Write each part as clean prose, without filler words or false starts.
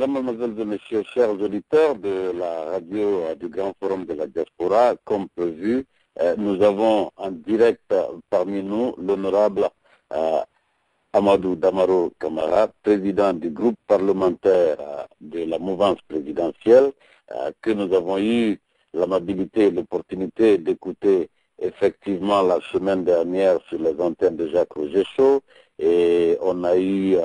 Mesdames, Mesdemoiselles et Messieurs, chers auditeurs de la radio du Grand Forum de la Diaspora, comme prévu, nous avons en direct parmi nous l'honorable Amadou Damaro Camara, président du groupe parlementaire de la mouvance présidentielle, que nous avons eu l'amabilité et l'opportunité d'écouter effectivement la semaine dernière sur les antennes de Jacques Roger Chaud, et on a eu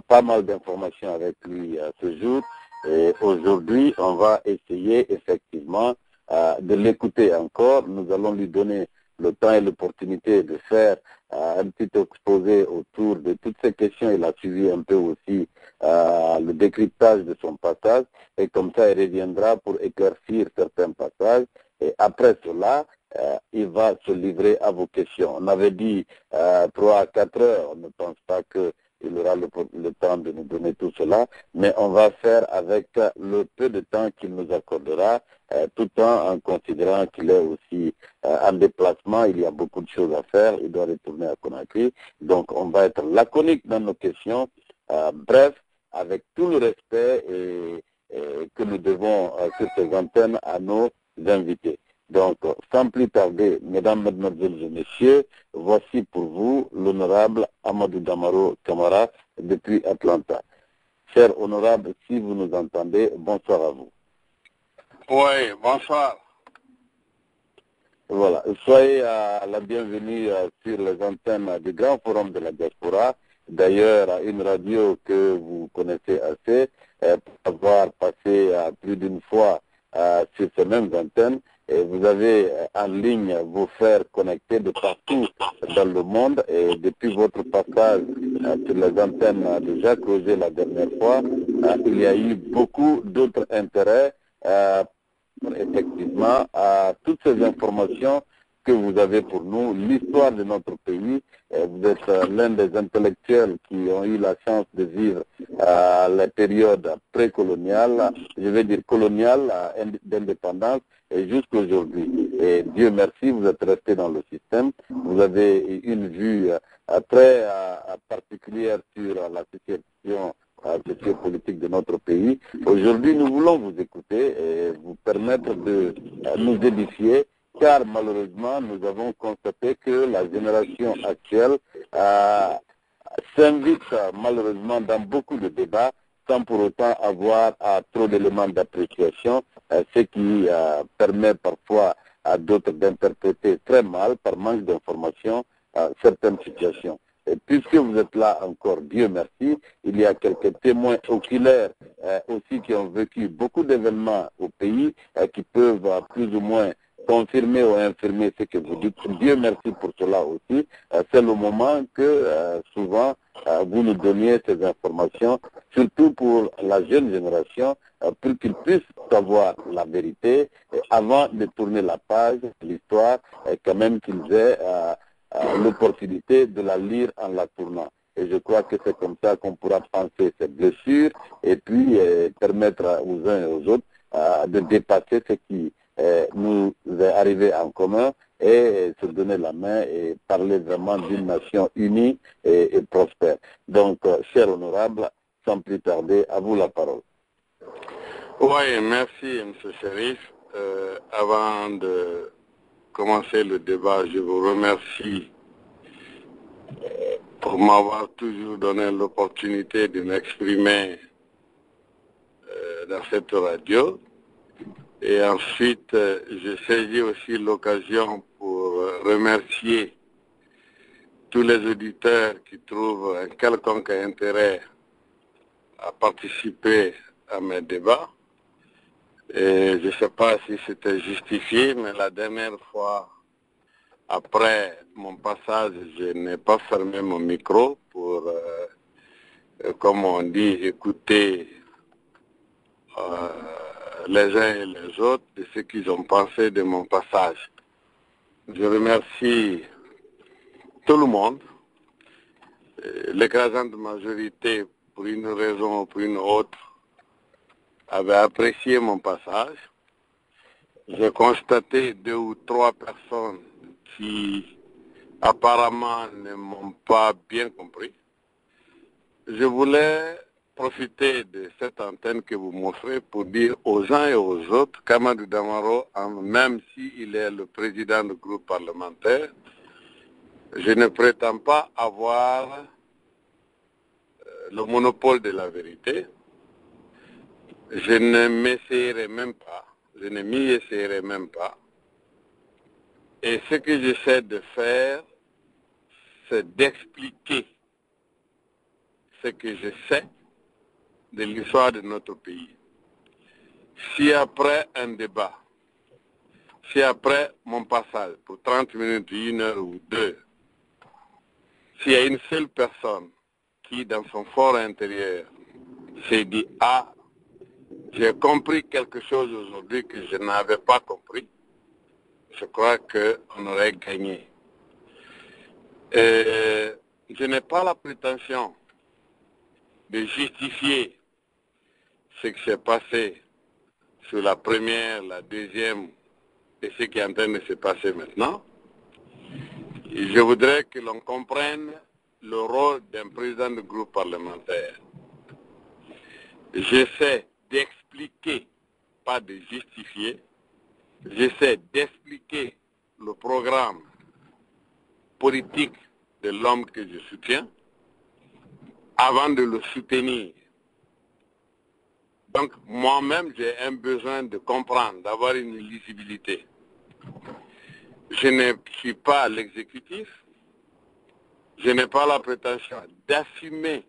pas mal d'informations avec lui ce jour. Et aujourd'hui, on va essayer effectivement de l'écouter encore. Nous allons lui donner le temps et l'opportunité de faire un petit exposé autour de toutes ces questions. Il a suivi un peu aussi le décryptage de son passage, et comme ça, il reviendra pour éclaircir certains passages. Et après cela, il va se livrer à vos questions. On avait dit 3 à 4 heures. On ne pense pas qu'il aura le temps de nous donner tout cela, mais on va faire avec le peu de temps qu'il nous accordera, tout en considérant qu'il est aussi en déplacement. Il y a beaucoup de choses à faire. Il doit retourner à Conakry. Donc, on va être laconique dans nos questions. Bref, avec tout le respect que nous devons sur ces antennes à nos invités. Donc, sans plus tarder, mesdames, mesdemoiselles et messieurs, voici pour vous l'honorable Amadou Damaro Camara depuis Atlanta. Cher honorable, si vous nous entendez, bonsoir à vous. Oui, bonsoir. Voilà, soyez la bienvenue sur les antennes du Grand Forum de la Diaspora. D'ailleurs, une radio que vous connaissez assez, pour avoir passé plus d'une fois sur ces mêmes antennes. Et vous avez en ligne vos frères connectés de partout dans le monde, et depuis votre passage sur les antennes de Jacques Roger la dernière fois, il y a eu beaucoup d'autres intérêts effectivement à toutes ces informations que vous avez pour nous, l'histoire de notre pays. Vous êtes l'un des intellectuels qui ont eu la chance de vivre la période précoloniale, je vais dire coloniale, d'indépendance, et jusqu'aujourd'hui. Et Dieu merci, vous êtes resté dans le système. Vous avez une vue très particulière sur la situation sociopolitique de notre pays. Aujourd'hui, nous voulons vous écouter et vous permettre de nous édifier, car malheureusement, nous avons constaté que la génération actuelle s'invite malheureusement dans beaucoup de débats sans pour autant avoir trop d'éléments d'appréciation, ce qui permet parfois à d'autres d'interpréter très mal, par manque d'information, certaines situations. Et puisque vous êtes là encore, Dieu merci, il y a quelques témoins oculaires aussi qui ont vécu beaucoup d'événements au pays, qui peuvent plus ou moins confirmer ou infirmer ce que vous dites. Dieu merci pour cela aussi. C'est le moment que souvent vous nous donniez ces informations, surtout pour la jeune génération, pour qu'ils puissent savoir la vérité avant de tourner la page de l'histoire, et quand même qu'ils aient l'opportunité de la lire en la tournant. Et je crois que c'est comme ça qu'on pourra penser ces blessures et puis permettre aux uns et aux autres de dépasser ce qui nous est arrivé en commun, et se donner la main et parler vraiment d'une nation unie et prospère. Donc, cher honorable, sans plus tarder, à vous la parole. Oui, merci, M. Chérif. Avant de commencer le débat, je vous remercie pour m'avoir toujours donné l'opportunité de m'exprimer dans cette radio. Et ensuite, je saisis aussi l'occasion pour remercier tous les auditeurs qui trouvent un quelconque intérêt à participer à mes débats. Et je ne sais pas si c'était justifié, mais la dernière fois, après mon passage, je n'ai pas fermé mon micro pour, comme on dit, écouter les uns et les autres de ce qu'ils ont pensé de mon passage. Je remercie tout le monde. L'écrasante majorité, pour une raison ou pour une autre, avait apprécié mon passage. J'ai constaté 2 ou 3 personnes qui apparemment ne m'ont pas bien compris. Je voulais profiter de cette antenne que vous m'offrez pour dire aux uns et aux autres qu'Amadou Damaro, même s'il est le président du groupe parlementaire, je ne prétends pas avoir le monopole de la vérité. Je ne m'essayerai même pas, je ne m'y essayerai même pas. Et ce que j'essaie de faire, c'est d'expliquer ce que je sais de l'histoire de notre pays. Si après un débat, si après mon passage pour 30 minutes, 1 heure ou 2, s'il y a une seule personne qui, dans son fort intérieur, s'est dit « Ah, j'ai compris quelque chose aujourd'hui que je n'avais pas compris », je crois qu'on aurait gagné. Je n'ai pas la prétention de justifier ce qui s'est passé sur la première, la deuxième et ce qui est en train de se passer maintenant. Et je voudrais que l'on comprenne le rôle d'un président de groupe parlementaire. J'essaie d'expliquer, pas de justifier, j'essaie d'expliquer le programme politique de l'homme que je soutiens avant de le soutenir. Donc moi-même, j'ai un besoin de comprendre, d'avoir une lisibilité. Je ne suis pas l'exécutif, je n'ai pas la prétention d'assumer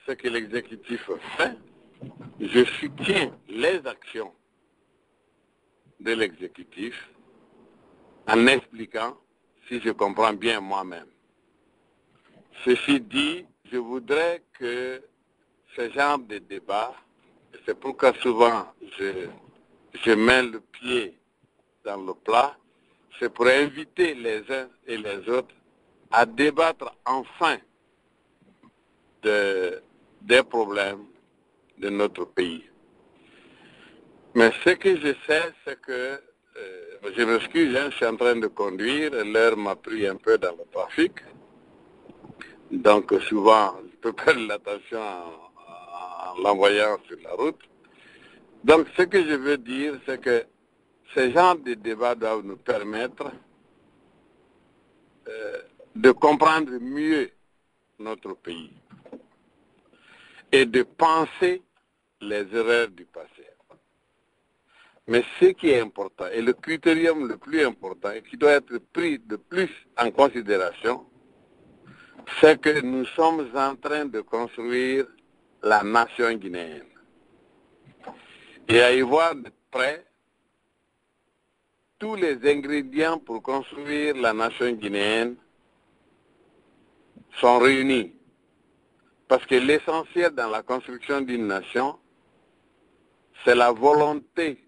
ce que l'exécutif fait. Je soutiens les actions de l'exécutif en expliquant si je comprends bien moi-même. Ceci dit, je voudrais que ce genre de débat, c'est pourquoi souvent je mets le pied dans le plat, c'est pour inviter les uns et les autres à débattre enfin des problèmes de notre pays. Mais ce que je sais, c'est que, je m'excuse, je suis en train de conduire, l'heure m'a pris un peu dans le trafic, donc souvent je peux perdre l'attention en l'envoyant sur la route. Donc ce que je veux dire, c'est que ces genres de débats doivent nous permettre de comprendre mieux notre pays et de penser les erreurs du passé. Mais ce qui est important, et le critérium le plus important, et qui doit être pris de plus en considération, c'est que nous sommes en train de construire la nation guinéenne. Et à y voir de près, tous les ingrédients pour construire la nation guinéenne sont réunis. Parce que l'essentiel dans la construction d'une nation, c'est la volonté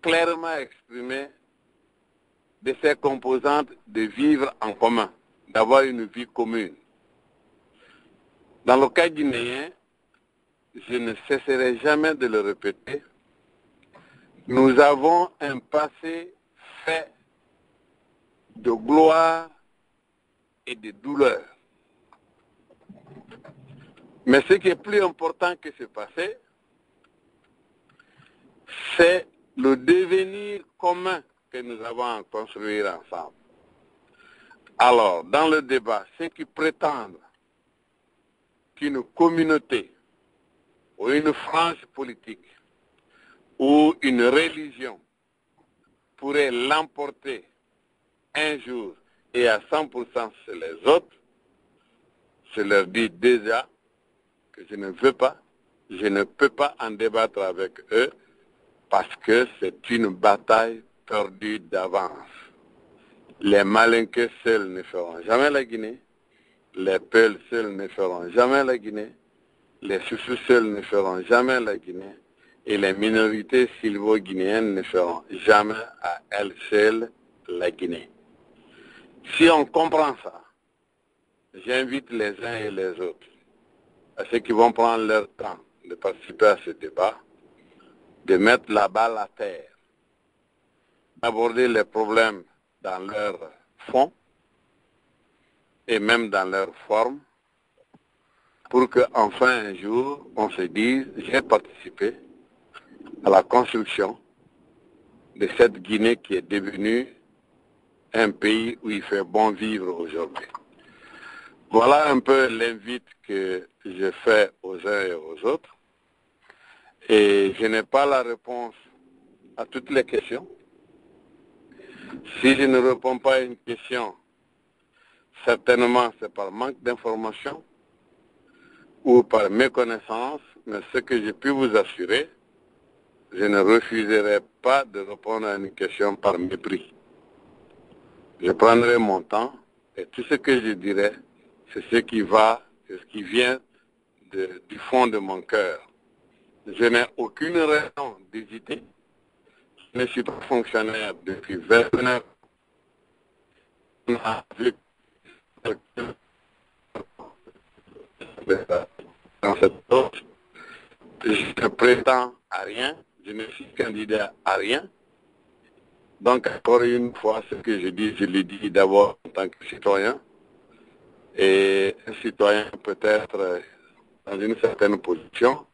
clairement exprimée de ses composantes de vivre en commun, d'avoir une vie commune. Dans le cas guinéen, je ne cesserai jamais de le répéter, nous avons un passé fait de gloire et de douleur. Mais ce qui est plus important que ce passé, c'est le devenir commun que nous avons à construire ensemble. Alors, dans le débat, ceux qui prétendent qu'une communauté ou une frange politique ou une religion pourrait l'emporter un jour et à 100% sur les autres, je leur dis déjà que je ne veux pas, je ne peux pas en débattre avec eux parce que c'est une bataille perdue d'avance. Les Malinqués seuls ne feront jamais la Guinée, les Peuls seuls ne feront jamais la Guinée, les Soussous seuls ne feront jamais la Guinée, et les minorités sylvo-guinéennes ne feront jamais à elles seules la Guinée. Si on comprend ça, j'invite les uns et les autres, à ceux qui vont prendre leur temps de participer à ce débat, de mettre la balle à terre, d'aborder les problèmes dans leur fond et même dans leur forme, pour qu'enfin un jour, on se dise, j'ai participé à la construction de cette Guinée qui est devenue un pays où il fait bon vivre aujourd'hui. Voilà un peu l'invite que je fais aux uns et aux autres. Et je n'ai pas la réponse à toutes les questions. Si je ne réponds pas à une question, certainement c'est par manque d'information ou par méconnaissance, mais ce que je puis vous assurer, je ne refuserai pas de répondre à une question par mépris. Je prendrai mon temps et tout ce que je dirai, c'est ce qui va, c'est ce qui vient du fond de mon cœur. Je n'ai aucune raison d'hésiter. Je ne suis pas fonctionnaire depuis 29 ans. On a vu dans cette autre. Je ne prétends à rien. Je ne suis candidat à rien. Donc, encore une fois, ce que je dis, je le dis d'abord en tant que citoyen. Et un citoyen peut-être dans une certaine position,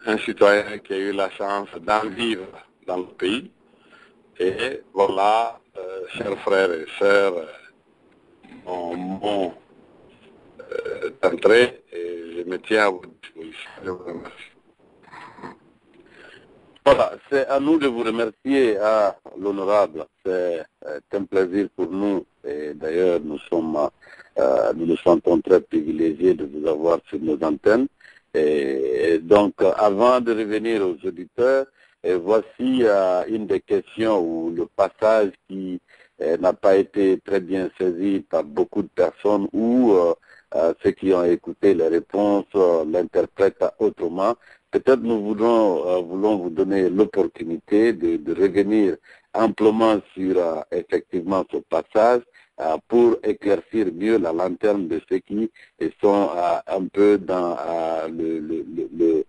un citoyen qui a eu la chance d'en vivre dans le pays. Et voilà, chers frères et sœurs, mon entrée et je me tiens à votre disposition. Je vous remercie. Voilà, c'est à nous de vous remercier, à l'honorable. C'est un plaisir pour nous. Et d'ailleurs, nous nous sentons très privilégiés de vous avoir sur nos antennes. Et donc, avant de revenir aux auditeurs, voici une des questions ou le passage qui n'a pas été très bien saisi par beaucoup de personnes ou ceux qui ont écouté les réponses l'interprètent autrement. Peut-être nous voulons vous donner l'opportunité de revenir amplement sur effectivement ce passage pour éclaircir mieux la lanterne de ceux qui sont un peu dans le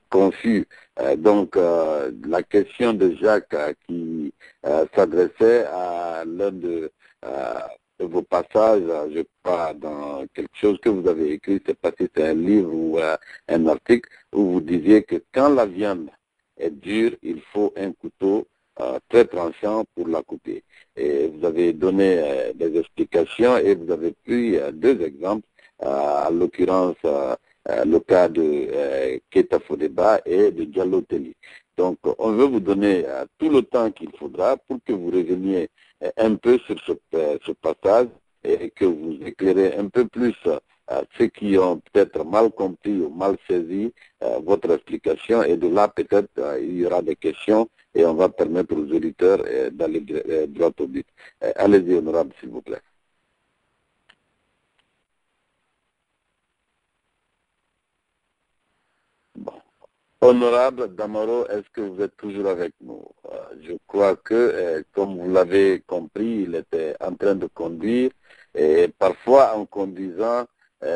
confus. Donc la question de Jacques qui s'adressait à l'un de vos passages, je crois, dans quelque chose que vous avez écrit, c'est pas si c'est un livre ou un article, où vous disiez que quand la viande est dure, il faut un couteau très tranchant pour la couper. Et vous avez donné des explications et vous avez pris deux exemples, à l'occurrence le cas de Keita Fodeba et de Diallo Telly. Donc on veut vous donner tout le temps qu'il faudra pour que vous reveniez un peu sur ce passage et que vous éclairez un peu plus ceux qui ont peut-être mal compris ou mal saisi votre explication, et de là peut-être il y aura des questions et on va permettre aux auditeurs d'aller droit au but. Allez-y, honorable, s'il vous plaît. Bon. Honorable Damaro, est-ce que vous êtes toujours avec nous? Je crois que, comme vous l'avez compris, il était en train de conduire et parfois en conduisant,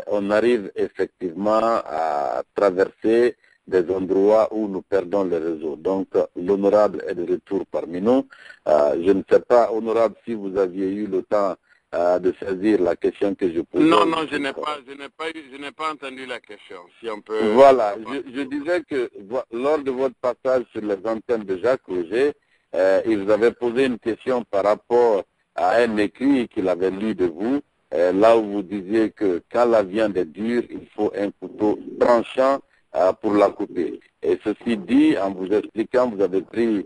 on arrive effectivement à traverser des endroits où nous perdons le réseau. Donc, l'honorable est de retour parmi nous. Je ne sais pas, honorable, si vous aviez eu le temps de saisir la question que je posais. Non, je n'ai pas entendu la question. Si on peut. Voilà, je disais que lors de votre passage sur les antennes de Jacques Roger, il vous avait posé une question par rapport à un écrit qu'il avait lu de vous, là où vous disiez que quand la viande est dure, il faut un couteau tranchant pour la couper. Et ceci dit, en vous expliquant, vous avez pris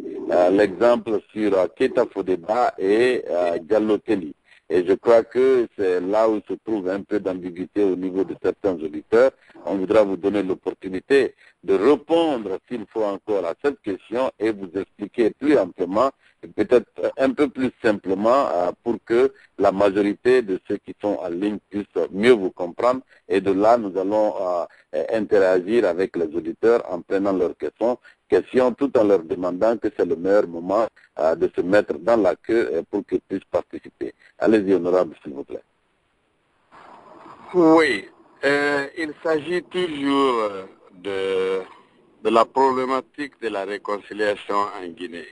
l'exemple sur Keita Fodeba et Diallo Telly. Et je crois que c'est là où se trouve un peu d'ambiguïté au niveau de certains auditeurs. On voudra vous donner l'opportunité de répondre, s'il faut encore, à cette question et vous expliquer plus amplement, peut-être un peu plus simplement, pour que la majorité de ceux qui sont en ligne puissent mieux vous comprendre. Et de là, nous allons interagir avec les auditeurs en prenant leurs questions tout en leur demandant que c'est le meilleur moment de se mettre dans la queue pour qu'ils puissent participer. Allez-y, honorable, s'il vous plaît. Oui, il s'agit toujours de la problématique de la réconciliation en Guinée.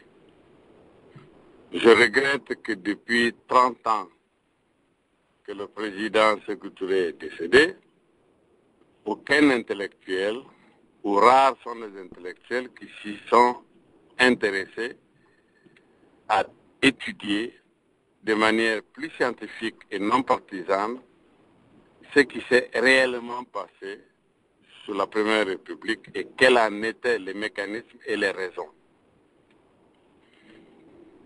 Je regrette que depuis 30 ans que le président Sékou Touré est décédé, aucun intellectuel, ou rares sont les intellectuels qui s'y sont intéressés à étudier de manière plus scientifique et non partisane ce qui s'est réellement passé sous la Première République et quels en étaient les mécanismes et les raisons.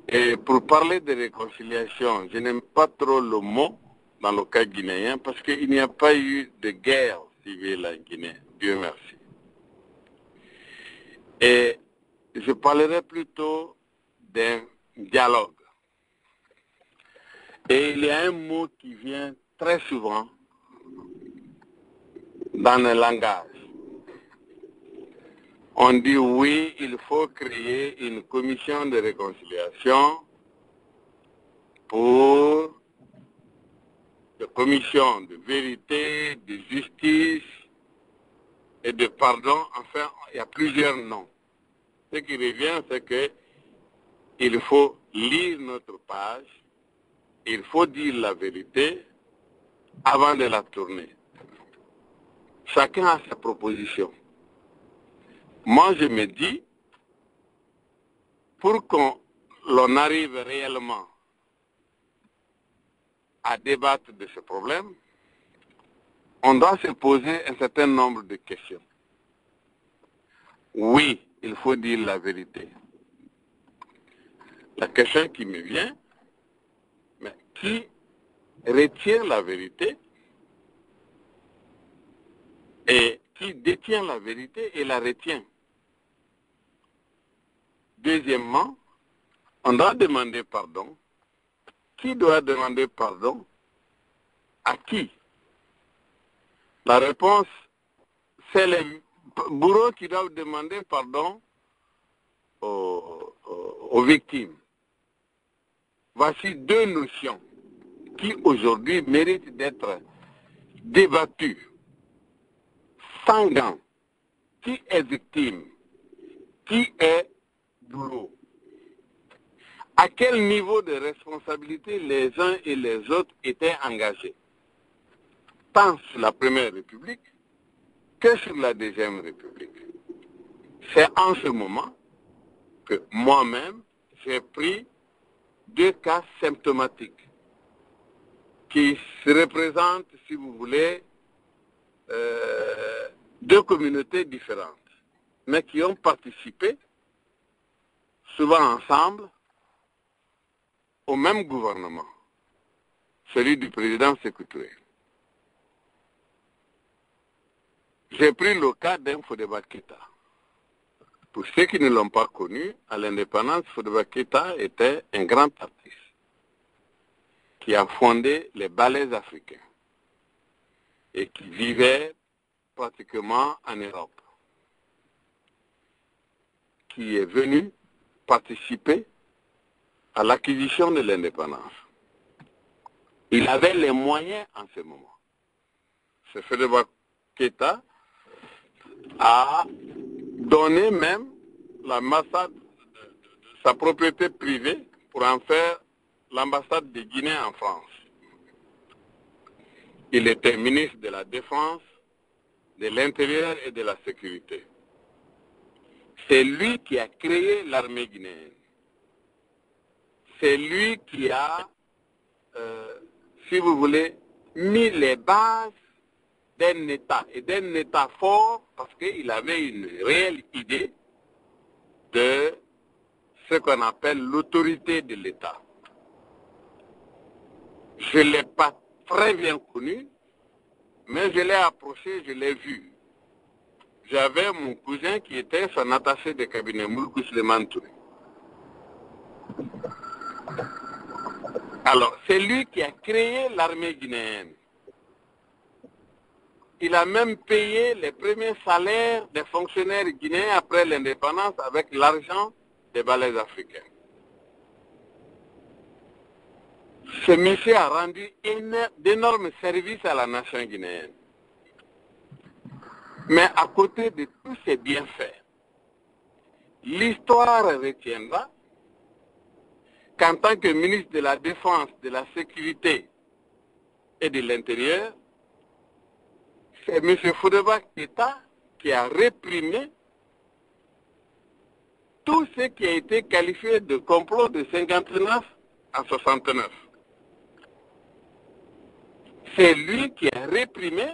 Et pour parler de réconciliation, je n'aime pas trop le mot dans le cas guinéen parce qu'il n'y a pas eu de guerre civile en Guinée, Dieu merci. Et je parlerai plutôt d'un dialogue. Et il y a un mot qui vient très souvent dans le langage. On dit oui, il faut créer une commission de réconciliation pour une commission de vérité, de justice et de pardon. Enfin, il y a plusieurs noms. Ce qui revient, c'est que il faut lire notre page, il faut dire la vérité avant de la tourner. Chacun a sa proposition. Moi, je me dis, pour qu'on arrive réellement à débattre de ce problème, on doit se poser un certain nombre de questions. Oui, il faut dire la vérité. La question qui me vient, mais qui retient la vérité et qui détient la vérité et la retient? Deuxièmement, on doit demander pardon. Qui doit demander pardon? À qui? La réponse, c'est les bourreaux qui doivent demander pardon aux victimes. Voici deux notions qui aujourd'hui méritent d'être débattues. Sans gants. Qui est victime? Qui est bourreau? À quel niveau de responsabilité les uns et les autres étaient engagés, tant sur la Première République que sur la Deuxième République. C'est en ce moment que moi-même, j'ai pris deux cas symptomatiques qui se représentent, si vous voulez, deux communautés différentes, mais qui ont participé, souvent ensemble, au même gouvernement, celui du président Sékou Touré. J'ai pris le cas d'un Fodeba Keïta. Pour ceux qui ne l'ont pas connu, à l'indépendance, Fodeba Keïta était un grand artiste qui a fondé les ballets africains et qui vivait pratiquement en Europe, qui est venu participer à l'acquisition de l'indépendance. Il avait les moyens en ce moment. Ce Fodeba Keïta a donné même l'ambassade de sa propriété privée pour en faire l'ambassade de Guinée en France. Il était ministre de la Défense, de l'Intérieur et de la Sécurité. C'est lui qui a créé l'armée guinéenne. C'est lui qui a, si vous voulez, mis les bases d'un État, et d'un État fort, parce qu'il avait une réelle idée de ce qu'on appelle l'autorité de l'État. Je ne l'ai pas très bien connu, mais je l'ai approché, je l'ai vu. J'avais mon cousin qui était son attaché de cabinet, Moulkou Souleymane Touré. Alors, c'est lui qui a créé l'armée guinéenne. Il a même payé les premiers salaires des fonctionnaires guinéens après l'indépendance avec l'argent des ballets africains. Ce monsieur a rendu d'énormes services à la nation guinéenne. Mais à côté de tous ces bienfaits, l'histoire retiendra qu'en tant que ministre de la Défense, de la Sécurité et de l'Intérieur, c'est M. Fodeba Keïta qui a réprimé tout ce qui a été qualifié de complot de 59 à 69. C'est lui qui a réprimé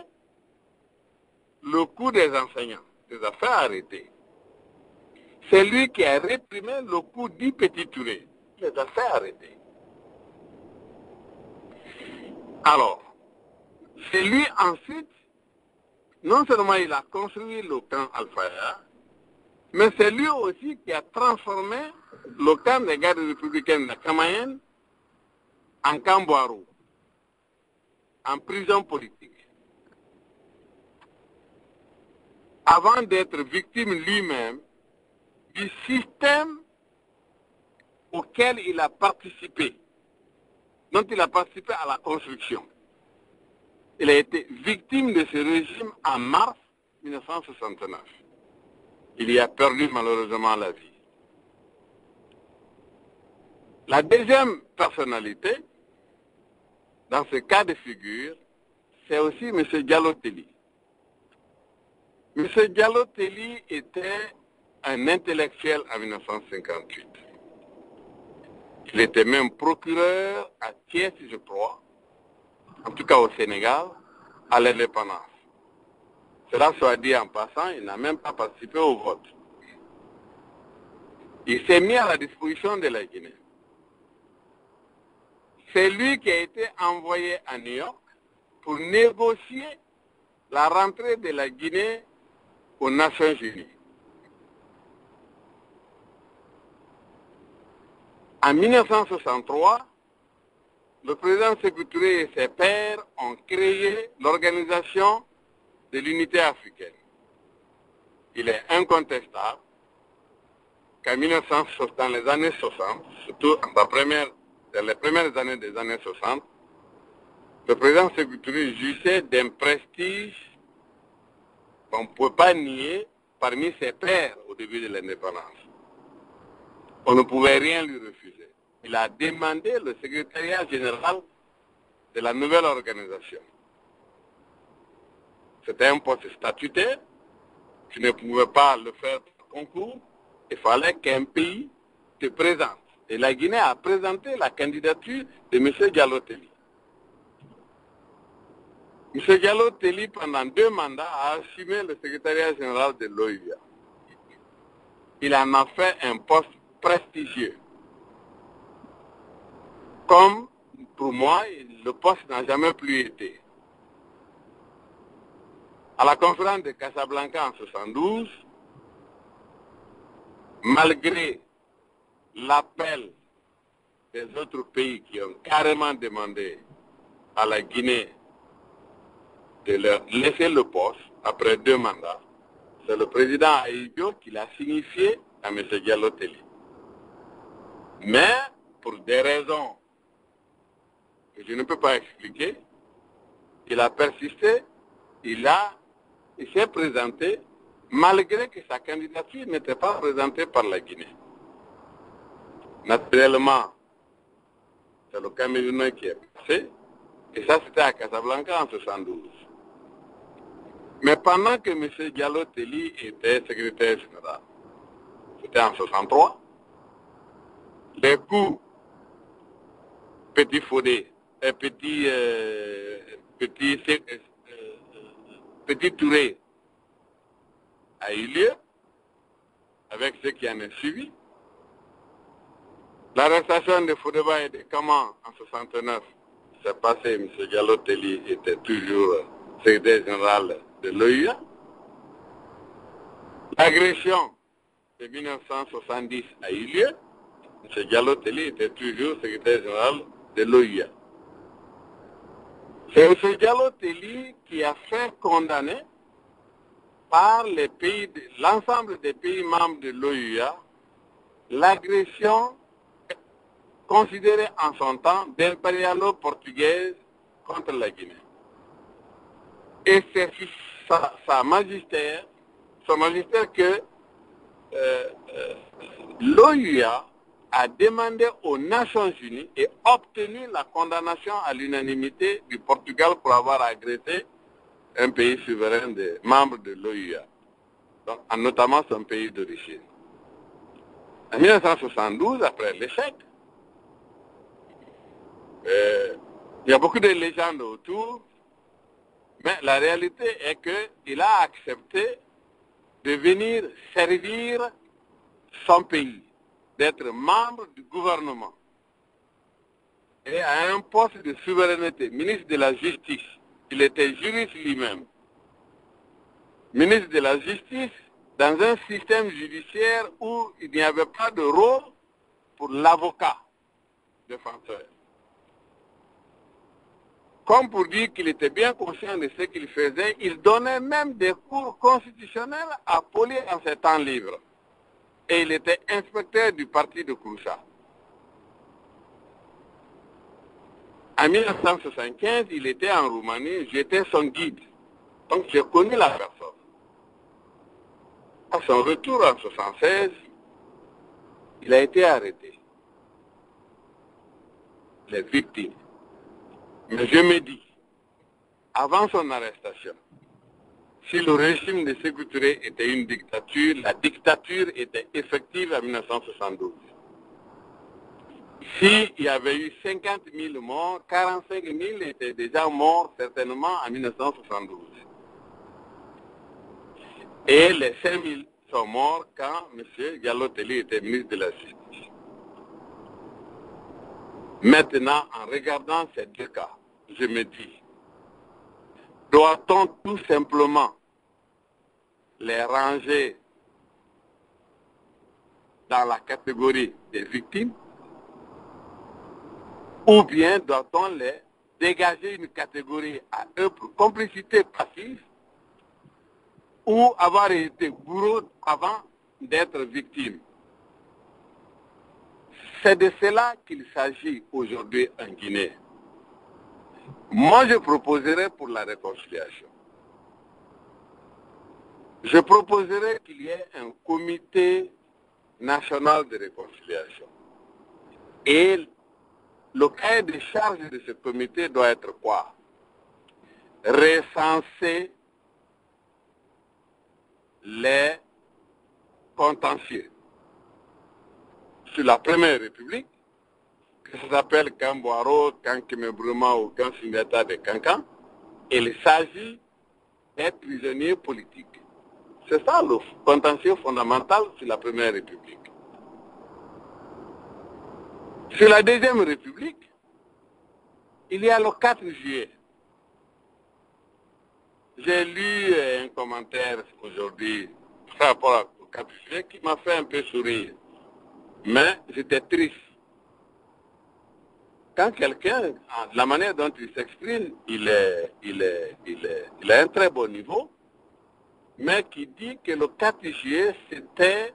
le coup des enseignants, des affaires arrêtées. C'est lui qui a réprimé le coup dit Petit Touré, les affaires arrêtées. Alors, c'est lui ensuite, non seulement il a construit le camp Al-Fayda, mais c'est lui aussi qui a transformé le camp des gardes républicains de la Camaïenne en camp Boireau, en prison politique. Avant d'être victime lui-même du système auquel il a participé, dont il a participé à la construction. Il a été victime de ce régime en mars 1969. Il y a perdu malheureusement la vie. La deuxième personnalité, dans ce cas de figure, c'est aussi M. Diallo Telli. M. Diallo Telli était un intellectuel en 1958. Il était même procureur à Thiès, je crois, en tout cas au Sénégal, à l'indépendance. Cela soit dit en passant, il n'a même pas participé au vote. Il s'est mis à la disposition de la Guinée. C'est lui qui a été envoyé à New York pour négocier la rentrée de la Guinée aux Nations Unies. En 1963, le président Sékou Touré et ses pairs ont créé l'Organisation de l'Unité africaine. Il est incontestable qu'en 1960, dans les années 60, surtout dans les premières années des années 60, le président Sékou Touré jouissait d'un prestige qu'on ne peut pas nier parmi ses pairs au début de l'indépendance. On ne pouvait rien lui refuser. Il a demandé le secrétariat général de la nouvelle organisation. C'était un poste statutaire, tu ne pouvais pas le faire par concours, il fallait qu'un pays te présente. Et la Guinée a présenté la candidature de M. Diallo Telli. M. Diallo Telli, pendant 2 mandats, a assumé le secrétariat général de l'OIA. Il en a fait un poste prestigieux. Comme, pour moi, le poste n'a jamais plus été. À la conférence de Casablanca en 1972, malgré l'appel des autres pays qui ont carrément demandé à la Guinée de leur laisser le poste après 2 mandats, c'est le président Ahidjo qui l'a signifié à M. Diallo Telli. Mais, pour des raisons que je ne peux pas expliquer, il a persisté, il s'est présenté, malgré que sa candidature n'était pas présentée par la Guinée. Naturellement, c'est le Camerounais qui est passé, et ça c'était à Casablanca en 1972. Mais pendant que M. Diallo Telli était secrétaire général, c'était en 1963, les coups Petit Fodé et Petit Touré a eu lieu, avec ce qui en est suivi. L'arrestation de Fodeba et de Kaman en 1969 s'est passée, M. Diallo Telli était toujours secrétaire général de l'OIA. L'agression de 1970 a eu lieu. M. Diallo Telli était toujours secrétaire général de l'OIA. C'est M. Diallo Telli qui a fait condamner par l'ensemble des pays membres de l'OIA l'agression considérée en son temps d'impérialo-portugaise contre la Guinée. Et c'est son magistère que l'OIA a demandé aux Nations Unies et obtenu la condamnation à l'unanimité du Portugal pour avoir agressé un pays souverain membre de l'OUA, notamment son pays d'origine. En 1972, après l'échec, il y a beaucoup de légendes autour, mais la réalité est qu'il a accepté de venir servir son pays, d'être membre du gouvernement et à un poste de souveraineté, ministre de la Justice. Il était juriste lui-même. Ministre de la Justice dans un système judiciaire où il n'y avait pas de rôle pour l'avocat défenseur. Comme pour dire qu'il était bien conscient de ce qu'il faisait, il donnait même des cours constitutionnels à Poli en ses temps libres. Et il était inspecteur du parti de Kouroucha. En 1975, il était en Roumanie, j'étais son guide. Donc j'ai connu la personne. À son retour en 1976, il a été arrêté. Les victimes. Mais je me dis, avant son arrestation, si le régime de Sékou Touré était une dictature, la dictature était effective en 1972. S'il y avait eu 50 000 morts, 45 000 étaient déjà morts certainement en 1972. Et les 5 000 sont morts quand M. Diallo Telli était ministre de la Justice. Maintenant, en regardant ces deux cas, je me dis, doit-on tout simplement les ranger dans la catégorie des victimes ou bien doit-on les dégager une catégorie à eux pour complicité passive ou avoir été bourreau avant d'être victime? C'est de cela qu'il s'agit aujourd'hui en Guinée. Moi, je proposerais pour la réconciliation. Je proposerais qu'il y ait un comité national de réconciliation. Et le cahier de charge de ce comité doit être quoi? Recenser les contentieux sur la Première République, que ça s'appelle Camboiro, Kankemebruma ou Kansingata de Kankan, et il s'agit d'être prisonnier politique. C'est ça le contentieux fondamental sur la Première République. Sur la Deuxième République, il y a le 4 juillet. J'ai lu un commentaire aujourd'hui par rapport au 4 juillet qui m'a fait un peu sourire. Mais j'étais triste. Quand quelqu'un, la manière dont il s'exprime, il a un très bon niveau, mais qui dit que le 4 juillet, c'était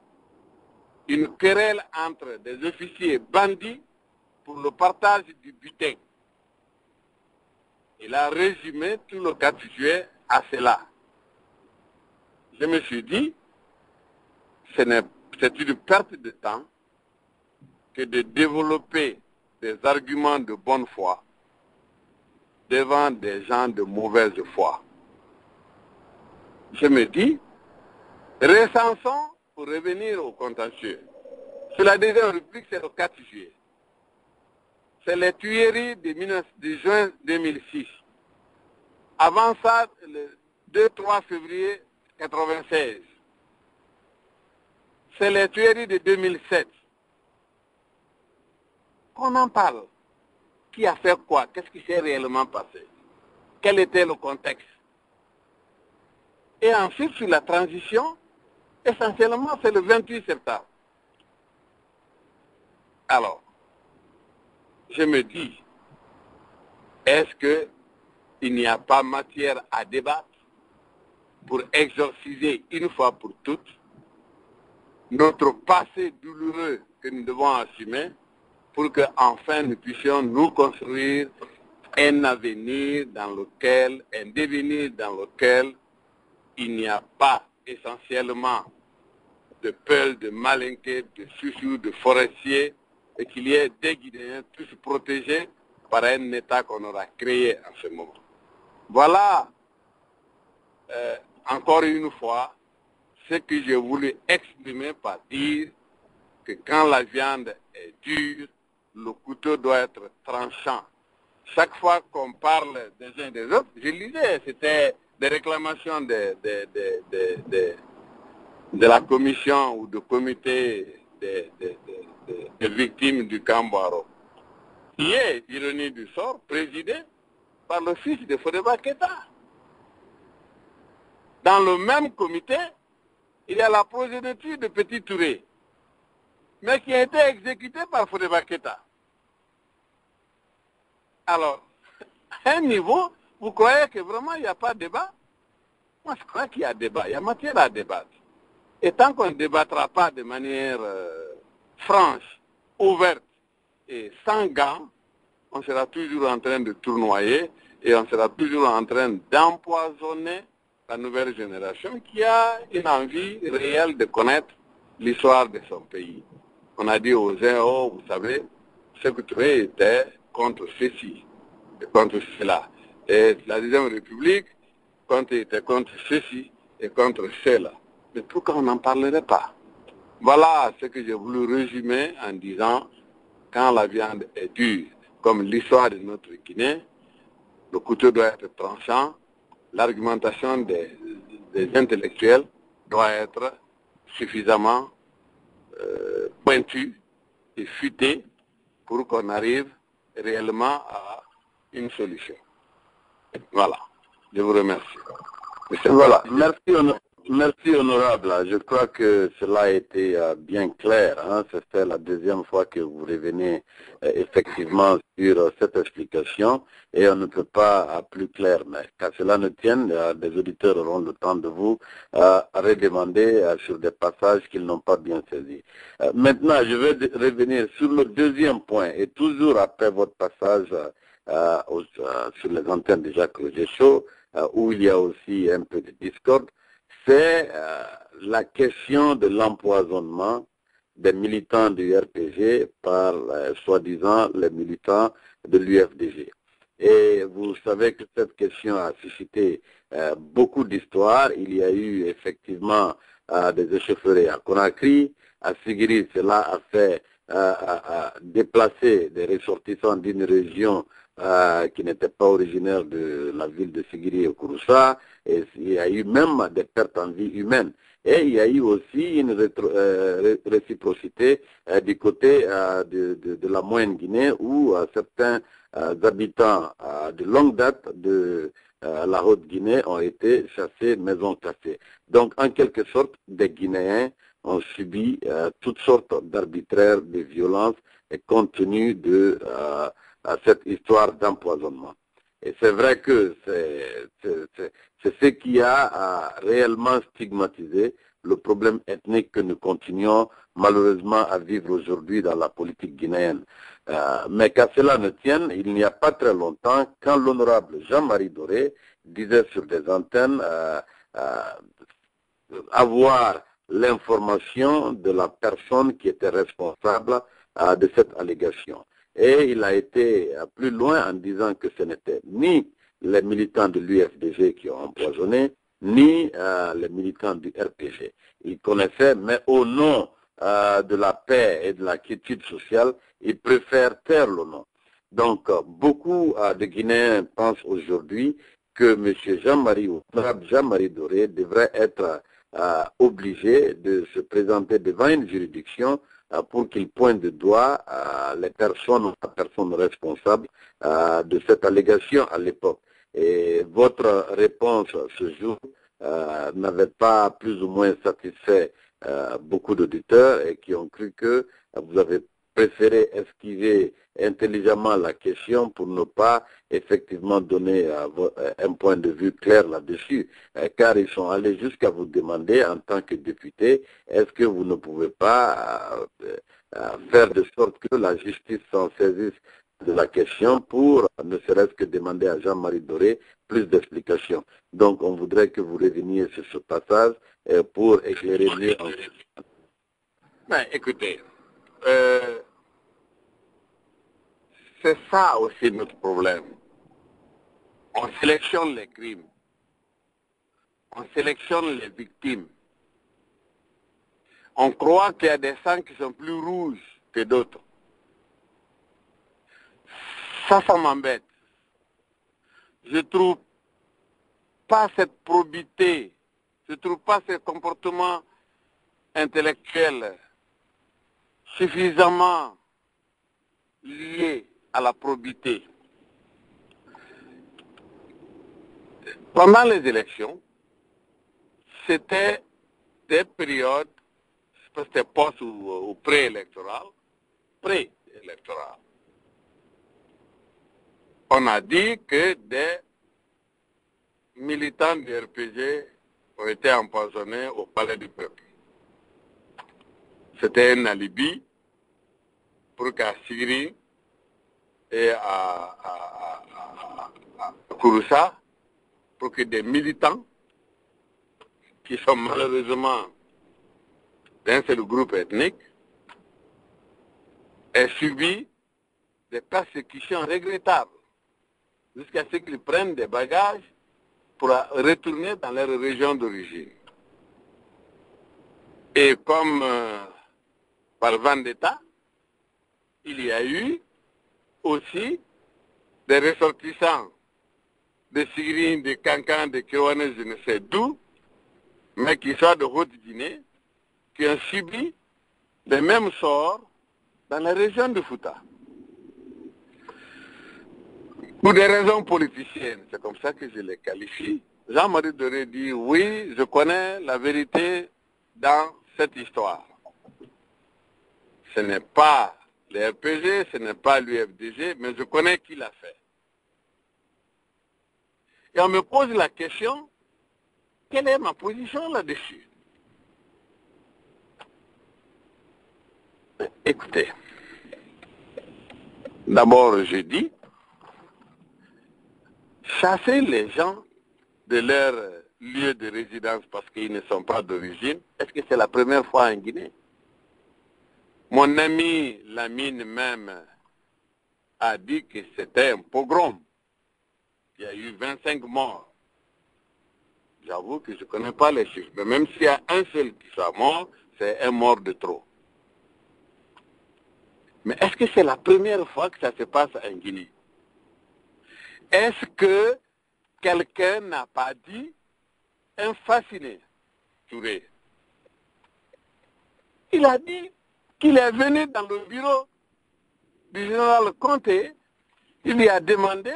une querelle entre des officiers bandits pour le partage du butin. Il a résumé tout le 4 juillet à cela. Je me suis dit, c'est une perte de temps que de développer des arguments de bonne foi devant des gens de mauvaise foi. Je me dis, recensons pour revenir au contentieux. Sur la Deuxième République, c'est le 4 juillet. C'est les tueries de juin 2006. Avant ça, le 2-3 février 1996. C'est les tueries de 2007. Qu'on en parle. Qui a fait quoi? Qu'est-ce qui s'est réellement passé? Quel était le contexte? Et ensuite, sur la transition, essentiellement, c'est le 28 septembre. Alors, je me dis, est-ce qu'il n'y a pas matière à débattre pour exorciser une fois pour toutes notre passé douloureux que nous devons assumer pour qu'enfin nous puissions nous construire un avenir dans lequel, un devenir dans lequel il n'y a pas essentiellement de peuls, de malinqués, de chouchous, de forestiers, et qu'il y ait des Guinéens tous protégés par un État qu'on aura créé en ce moment. Voilà encore une fois, ce que j'ai voulu exprimer par dire que quand la viande est dure, le couteau doit être tranchant. Chaque fois qu'on parle des uns des autres, je lisais, c'était des réclamations de la commission ou du comité des victimes du Cambaro, qui est, ironie du sort, présidé par le fils de Fodeba Keïta. Dans le même comité, il y a la progéniture de Petit Touré, mais qui a été exécuté par Fodeba Keïta. Alors, à un niveau, vous croyez que vraiment il n'y a pas de débat? Moi, je crois qu'il y a débat, il y a matière à débattre. Et tant qu'on ne débattra pas de manière franche, ouverte et sans gants, on sera toujours en train de tournoyer et on sera toujours en train d'empoisonner la nouvelle génération qui a une envie réelle de connaître l'histoire de son pays. On a dit aux uns, oh, vous savez, Sékou Touré était contre ceci et contre cela. Et la deuxième République, quand il était contre ceci et contre cela. Mais pourquoi on n'en parlerait pas? Voilà ce que j'ai voulu résumer en disant, quand la viande est dure, comme l'histoire de notre Guinée, le couteau doit être tranchant, l'argumentation des intellectuels doit être suffisamment pointue et futée pour qu'on arrive réellement à une solution. Voilà. Je vous remercie. Voilà. Merci honorable. Je crois que cela a été bien clair. Hein. C'est la deuxième fois que vous revenez effectivement sur cette explication et on ne peut pas plus clair. Mais qu'à cela ne tienne, des auditeurs auront le temps de vous redemander sur des passages qu'ils n'ont pas bien saisis. Maintenant, je vais revenir sur le deuxième point et toujours après votre passage sur les antennes de Jacques Roger Show, où il y a aussi un peu de discorde, c'est la question de l'empoisonnement des militants du RPG par, soi-disant, les militants de l'UFDG. Et vous savez que cette question a suscité beaucoup d'histoires. Il y a eu effectivement des échauffourées à Conakry, à Sigiri, cela a fait déplacer des ressortissants d'une région qui n'était pas originaire de la ville de Sigiri et Kouroussa, et il y a eu même des pertes en vie humaine. Et il y a eu aussi une réciprocité du côté de la Moyenne Guinée où certains habitants de longue date de la Haute-Guinée ont été chassés, maisons cassées. Donc en quelque sorte, des Guinéens ont subi toutes sortes d'arbitraires, de violences et compte tenu de cette histoire d'empoisonnement. Et c'est vrai que c'est ce qui a réellement stigmatisé le problème ethnique que nous continuons malheureusement à vivre aujourd'hui dans la politique guinéenne. Mais qu'à cela ne tienne, il n'y a pas très longtemps, quand l'honorable Jean-Marie Doré disait sur des antennes avoir l'information de la personne qui était responsable de cette allégation. Et il a été plus loin en disant que ce n'était ni les militants de l'UFDG qui ont empoisonné, ni les militants du RPG. Il connaissait, mais au nom de la paix et de la quiétude sociale, il préfère taire le nom. Donc, beaucoup de Guinéens pensent aujourd'hui que M. Jean-Marie Doré devrait être obligé de se présenter devant une juridiction pour qu'il pointe de doigt les personnes ou la personne responsable de cette allégation à l'époque. Et votre réponse ce jour n'avait pas plus ou moins satisfait beaucoup d'auditeurs et qui ont cru que vous avez préféré esquiver intelligemment la question pour ne pas effectivement donner un point de vue clair là-dessus, car ils sont allés jusqu'à vous demander en tant que député, est-ce que vous ne pouvez pas faire de sorte que la justice s'en saisisse de la question pour ne serait-ce que demander à Jean-Marie Doré plus d'explications. Donc on voudrait que vous reveniez sur ce passage pour éclairer mieux en fait. Ben, écoutez, c'est ça aussi notre problème. On sélectionne les crimes. on sélectionne les victimes. On croit qu'il y a des sangs qui sont plus rouges que d'autres. Ça m'embête. Je ne trouve pas cette probité, je ne trouve pas ce comportement intellectuel suffisamment lié à la probité. Pendant les élections, c'était des périodes, c'était post ou préélectoral, on a dit que des militants du RPG ont été empoisonnés au palais du peuple. C'était un alibi pour qu'à Syrie et à Kouroussa, pour que des militants qui sont malheureusement d'un seul groupe ethnique aient subi des persécutions regrettables jusqu'à ce qu'ils prennent des bagages pour retourner dans leur région d'origine. Et comme par vendetta, il y a eu aussi des ressortissants de Syrie, de Cancan, de Kiroane, je ne sais d'où, mais qui sont de Haute-Guinée, qui ont subi les mêmes sorts dans la région de Fouta. Pour des raisons politiciennes, c'est comme ça que je les qualifie. Jean-Marie Doré dit, oui, je connais la vérité dans cette histoire. Ce n'est pas le RPG, ce n'est pas l'UFDG, mais je connais qui l'a fait. Et on me pose la question, quelle est ma position là-dessus? Écoutez, d'abord je dis, chasser les gens de leur lieu de résidence parce qu'ils ne sont pas d'origine, est-ce que c'est la première fois en Guinée? Mon ami Lamine même a dit que c'était un pogrom. Il y a eu 25 morts. J'avoue que je ne connais pas les chiffres, mais même s'il y a un seul qui soit mort, c'est un mort de trop. Mais est-ce que c'est la première fois que ça se passe en Guinée? Est-ce que quelqu'un n'a pas dit un fasciné, Touré? Il a dit qu'il est venu dans le bureau du général Conté, il lui a demandé,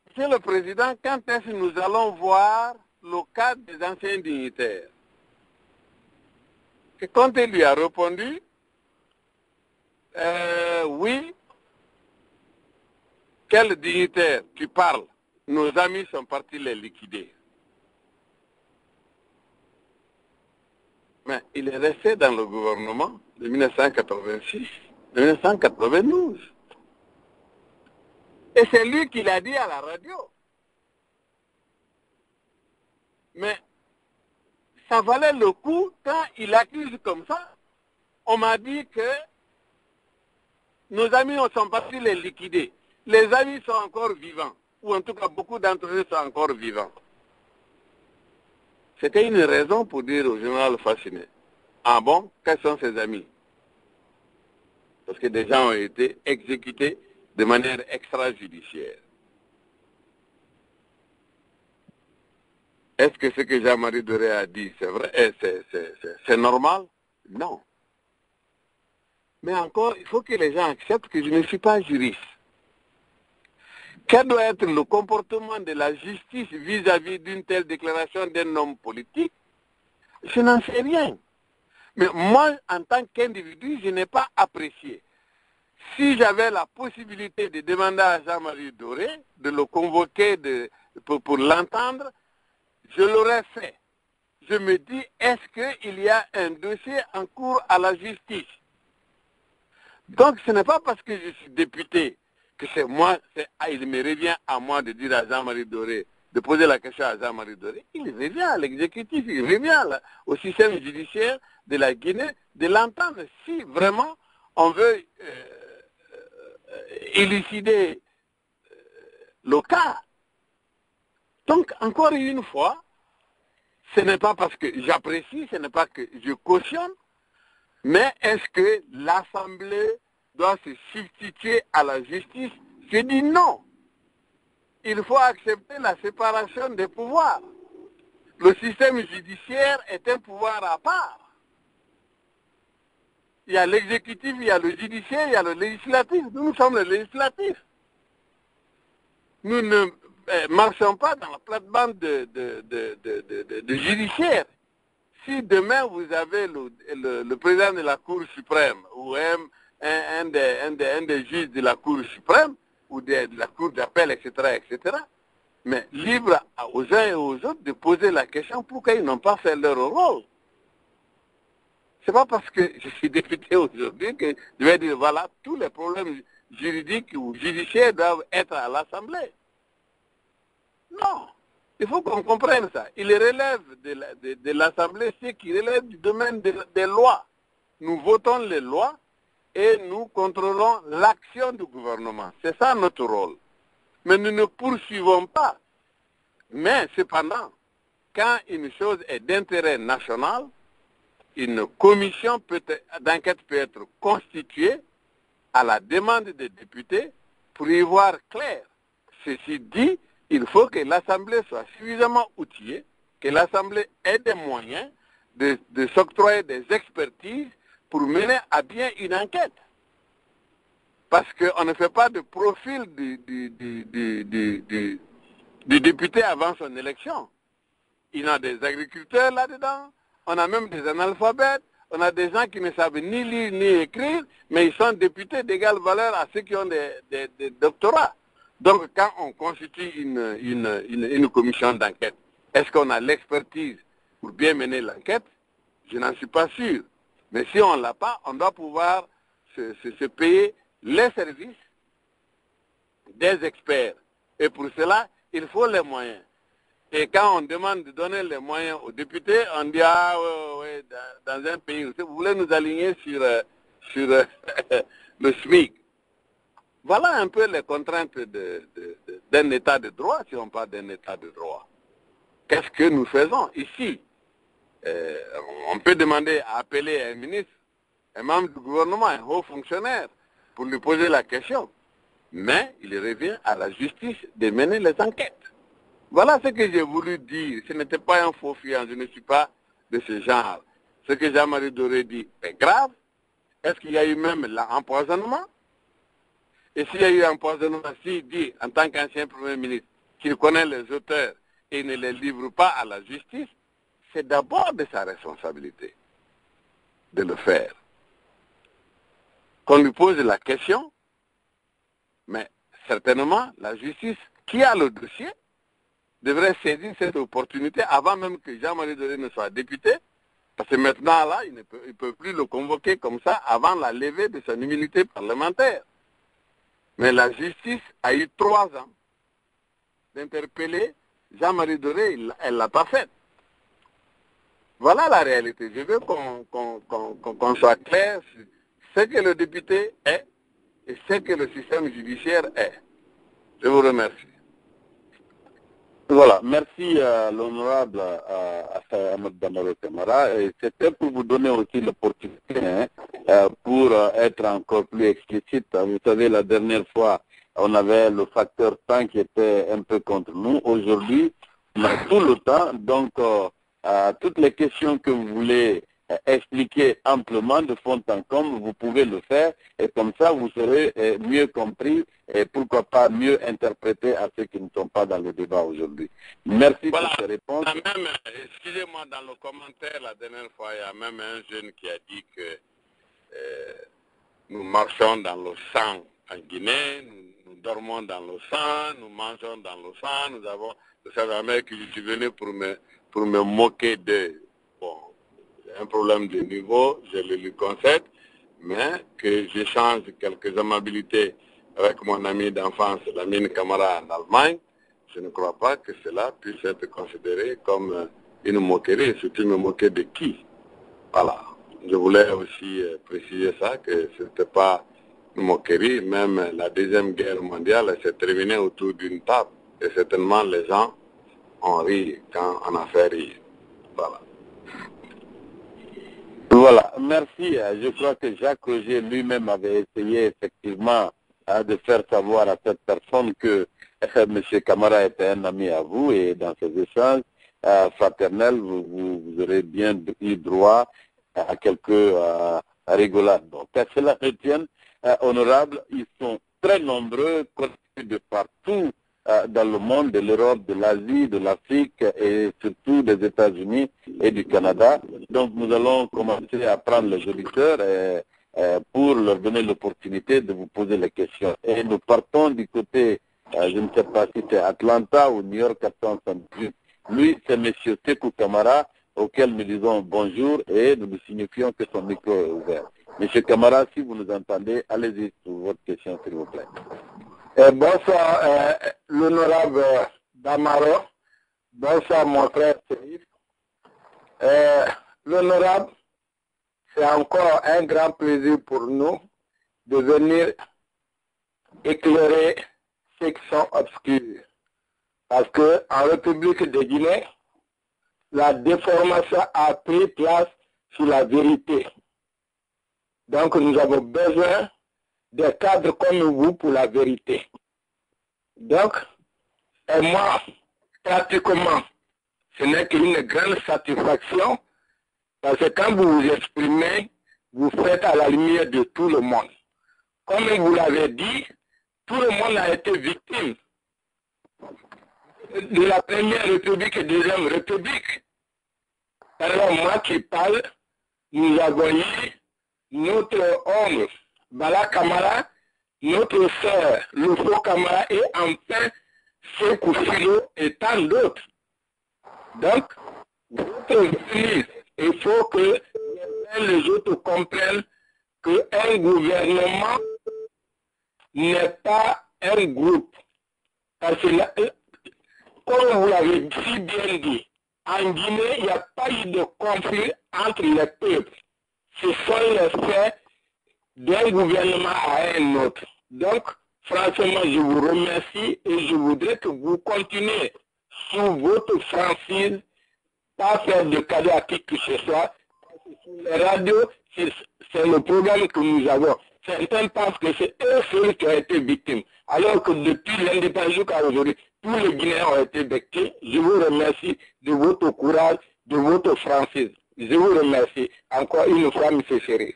Monsieur le Président, quand est-ce que nous allons voir le cas des anciens dignitaires? Et Conté lui a répondu, oui, quel dignitaire tu parles? Nos amis sont partis les liquider. Mais il est resté dans le gouvernement de 1986, de 1992. Et c'est lui qui l'a dit à la radio. Mais ça valait le coup quand il accuse comme ça. On m'a dit que nos amis sont partis les liquider. Les amis sont encore vivants, ou en tout cas beaucoup d'entre eux sont encore vivants. C'était une raison pour dire au général Fasciné, ah bon, quels sont ses amis? Parce que des gens ont été exécutés de manière extrajudiciaire. Est-ce que ce que Jean-Marie Doré a dit, c'est vrai, c'est normal? Non. Mais encore, il faut que les gens acceptent que je ne suis pas juriste. Quel doit être le comportement de la justice vis-à-vis d'une telle déclaration d'un homme politique? Je n'en sais rien. Mais moi, en tant qu'individu, je n'ai pas apprécié. Si j'avais la possibilité de demander à Jean-Marie Doré de le convoquer pour l'entendre, je l'aurais fait. Je me dis, est-ce qu'il y a un dossier en cours à la justice? Donc ce n'est pas parce que je suis député que c'est moi, il me revient à moi de dire à Jean-Marie Doré, de poser la question à Jean-Marie Doré. Il revient à l'exécutif, il revient au système judiciaire de la Guinée de l'entendre. Si vraiment on veut élucider le cas. Donc encore une fois, Ce n'est pas parce que j'apprécie, ce n'est pas que je cautionne, mais est-ce que l'Assemblée doit se substituer à la justice? Je dis non. Il faut accepter la séparation des pouvoirs. Le système judiciaire est un pouvoir à part. Il y a l'exécutif, il y a le judiciaire, il y a le législatif. Nous sommes le législatif. Nous ne marchons pas dans la plate-bande de judiciaire. Si demain vous avez le président de la Cour suprême ou un des juges de la Cour suprême ou de la Cour d'appel, etc., mais libre aux uns et aux autres de poser la question pourquoi ils n'ont pas fait leur rôle. Ce n'est pas parce que je suis député aujourd'hui que je vais dire voilà, tous les problèmes juridiques ou judiciaires doivent être à l'Assemblée. Non, il faut qu'on comprenne ça. Il relève de l'Assemblée ce qui relève du domaine des lois. Nous votons les lois et nous contrôlons l'action du gouvernement. C'est ça notre rôle. Mais nous ne poursuivons pas. Mais cependant, quand une chose est d'intérêt national, une commission d'enquête peut être constituée à la demande des députés pour y voir clair. Ceci dit, il faut que l'Assemblée soit suffisamment outillée, que l'Assemblée ait des moyens de s'octroyer des expertises pour mener à bien une enquête. Parce qu'on ne fait pas de profil du député avant son élection. Il y a des agriculteurs là-dedans, on a même des analphabètes, on a des gens qui ne savent ni lire ni écrire, mais ils sont députés d'égale valeur à ceux qui ont des doctorats. Donc quand on constitue une commission d'enquête, est-ce qu'on a l'expertise pour bien mener l'enquête? Je n'en suis pas sûr. Mais si on ne l'a pas, on doit pouvoir se payer les services des experts. Et pour cela, il faut les moyens. Et quand on demande de donner les moyens aux députés, on dit, ah ouais, dans un pays, vous voulez nous aligner sur le SMIC. Voilà un peu les contraintes d'un état de droit, si on parle d'un état de droit. Qu'est-ce que nous faisons ici? On peut demander à appeler un ministre, un membre du gouvernement, un haut fonctionnaire, pour lui poser la question. Mais il revient à la justice de mener les enquêtes. Voilà ce que j'ai voulu dire. Ce n'était pas un faux fuyant, je ne suis pas de ce genre. Ce que Jean-Marie Doré dit est grave. Est-ce qu'il y a eu même l'empoisonnement? Et s'il y a eu empoisonnement, s'il dit, en tant qu'ancien Premier ministre, qu'il connaît les auteurs et ne les livre pas à la justice, c'est d'abord de sa responsabilité de le faire. Qu'on lui pose la question, mais certainement, la justice, qui a le dossier, devrait saisir cette opportunité avant même que Jean-Marie Doré ne soit député, parce que maintenant, là, il ne peut plus le convoquer comme ça avant la levée de son immunité parlementaire. Mais la justice a eu 3 ans d'interpeller Jean-Marie Doré, elle ne l'a pas fait. Voilà la réalité. Je veux qu'on soit clair sur ce que le député est et ce que le système judiciaire est. Je vous remercie. Voilà, merci à l'honorable Ahmed Damaro Camara. C'était pour vous donner aussi l'opportunité pour être encore plus explicite. Vous savez, la dernière fois, on avait le facteur temps qui était un peu contre nous. Aujourd'hui, on a tout le temps. Donc, toutes les questions que vous voulez expliquer amplement de fond en comble, vous pouvez le faire et comme ça vous serez mieux compris et pourquoi pas mieux interprété à ceux qui ne sont pas dans le débat aujourd'hui. Merci pour ces réponses. Excusez-moi, dans le commentaire la dernière fois, il y a même un jeune qui a dit que nous marchons dans le sang en Guinée, nous dormons dans le sang, nous mangeons dans le sang, nous avons le sang que je suis venu pour me moquer de. Bon, un problème de niveau, je le lui concède, mais que j'échange quelques amabilités avec mon ami d'enfance, Lamine Camara en Allemagne, je ne crois pas que cela puisse être considéré comme une moquerie. C'est une moquerie de qui? Voilà. Je voulais aussi préciser ça, que ce n'était pas une moquerie. Même la Deuxième Guerre mondiale s'est terminée autour d'une table. Et certainement les gens ont ri quand on a fait rire. Voilà. Voilà, merci. Je crois que Jacques Roger lui-même avait essayé effectivement de faire savoir à cette personne que M. Camara était un ami à vous et dans ces échanges fraternels, vous aurez bien eu droit à quelques rigolades. Donc, qu'à cela retienne, honorables, ils sont très nombreux, connus de partout dans le monde, de l'Europe, de l'Asie, de l'Afrique et surtout des États-Unis et du Canada. Donc nous allons commencer à prendre les auditeurs pour leur donner l'opportunité de vous poser les questions. Et nous partons du côté, je ne sais pas si c'est Atlanta ou New York 478. Lui, c'est M. Sekou Kamara, auquel nous disons bonjour et nous nous signifions que son micro est ouvert. M. Kamara, si vous nous entendez, allez-y sur votre question, s'il vous plaît. Bonsoir, l'honorable Damaro. Bonsoir, mon frère Serif. L'honorable, c'est encore un grand plaisir pour nous de venir éclairer ceux qui sont obscurs. Parce qu'en République de Guinée, la déformation a pris place sur la vérité. Donc nous avons besoin des cadres comme vous pour la vérité. Donc, et moi, pratiquement, ce n'est qu'une grande satisfaction parce que quand vous vous exprimez, vous faites à la lumière de tout le monde. Comme vous l'avez dit, tout le monde a été victime de la première république et deuxième république. Alors moi qui parle, nous avons eu notre homme, Bala Kamara, notre sœur, Lufo Kamara et enfin Sekou Filo et tant d'autres. Donc, votre venue, il faut que les autres comprennent qu'un gouvernement n'est pas un groupe. Parce que, comme vous l'avez si bien dit, en Guinée, il n'y a pas eu de conflit entre les peuples. Ce sont les faits d'un gouvernement à un autre. Donc, franchement, je vous remercie et je voudrais que vous continuez sous votre franchise, pas faire de cadeau à qui que ce soit. Sur les radios, c'est le programme que nous avons. Certains pensent que c'est eux seuls qui ont été victimes, alors que depuis l'indépendance jusqu'à aujourd'hui, tous les Guinéens ont été victimes. Je vous remercie de votre courage, de votre franchise. Je vous remercie encore une fois, M. Chéri.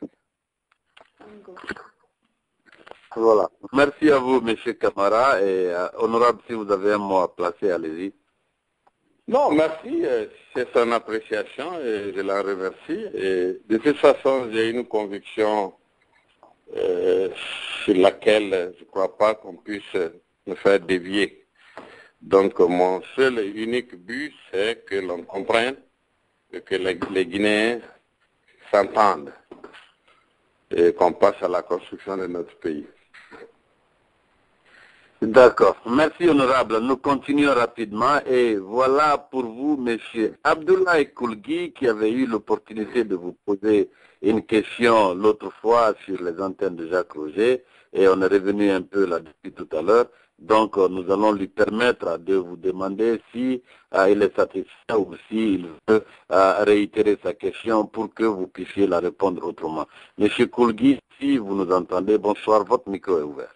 Voilà. Merci à vous, M. Kamara. Et honorable, si vous avez un mot à placer, allez-y. Non, merci. C'est son appréciation et je la remercie. Et de toute façon, j'ai une conviction sur laquelle je ne crois pas qu'on puisse me faire dévier. Donc, mon seul et unique but, c'est que l'on comprenne que les Guinéens s'entendent et qu'on passe à la construction de notre pays. D'accord. Merci, honorable. Nous continuons rapidement. Et voilà pour vous, monsieur Abdoulaye Koulgui, qui avait eu l'opportunité de vous poser une question l'autre fois sur les antennes de Jacques Roger. Et on est revenu un peu là-dessus tout à l'heure. Donc, nous allons lui permettre de vous demander si il est satisfait ou s'il veut réitérer sa question pour que vous puissiez la répondre autrement. Monsieur Koulgui, si vous nous entendez, bonsoir, votre micro est ouvert.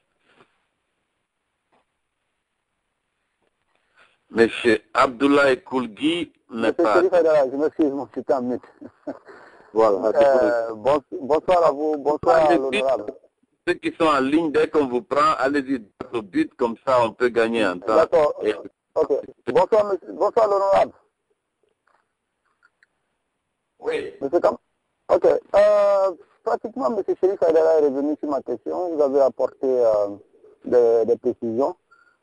Monsieur Abdoulaye Koulgui n'est pas... Je m'excuse, mon c'était en mute. Voilà. Bonsoir à vous, bonsoir à l'honorable. Ceux qui sont en ligne, dès qu'on vous prend, allez-y au but, comme ça on peut gagner un temps. D'accord, ok. Bonsoir, monsieur, bonsoir l'honorable. Oui. Monsieur Kam. Ok. Pratiquement, monsieur Chérif Aïdara est revenu sur ma question. Vous avez apporté des précisions.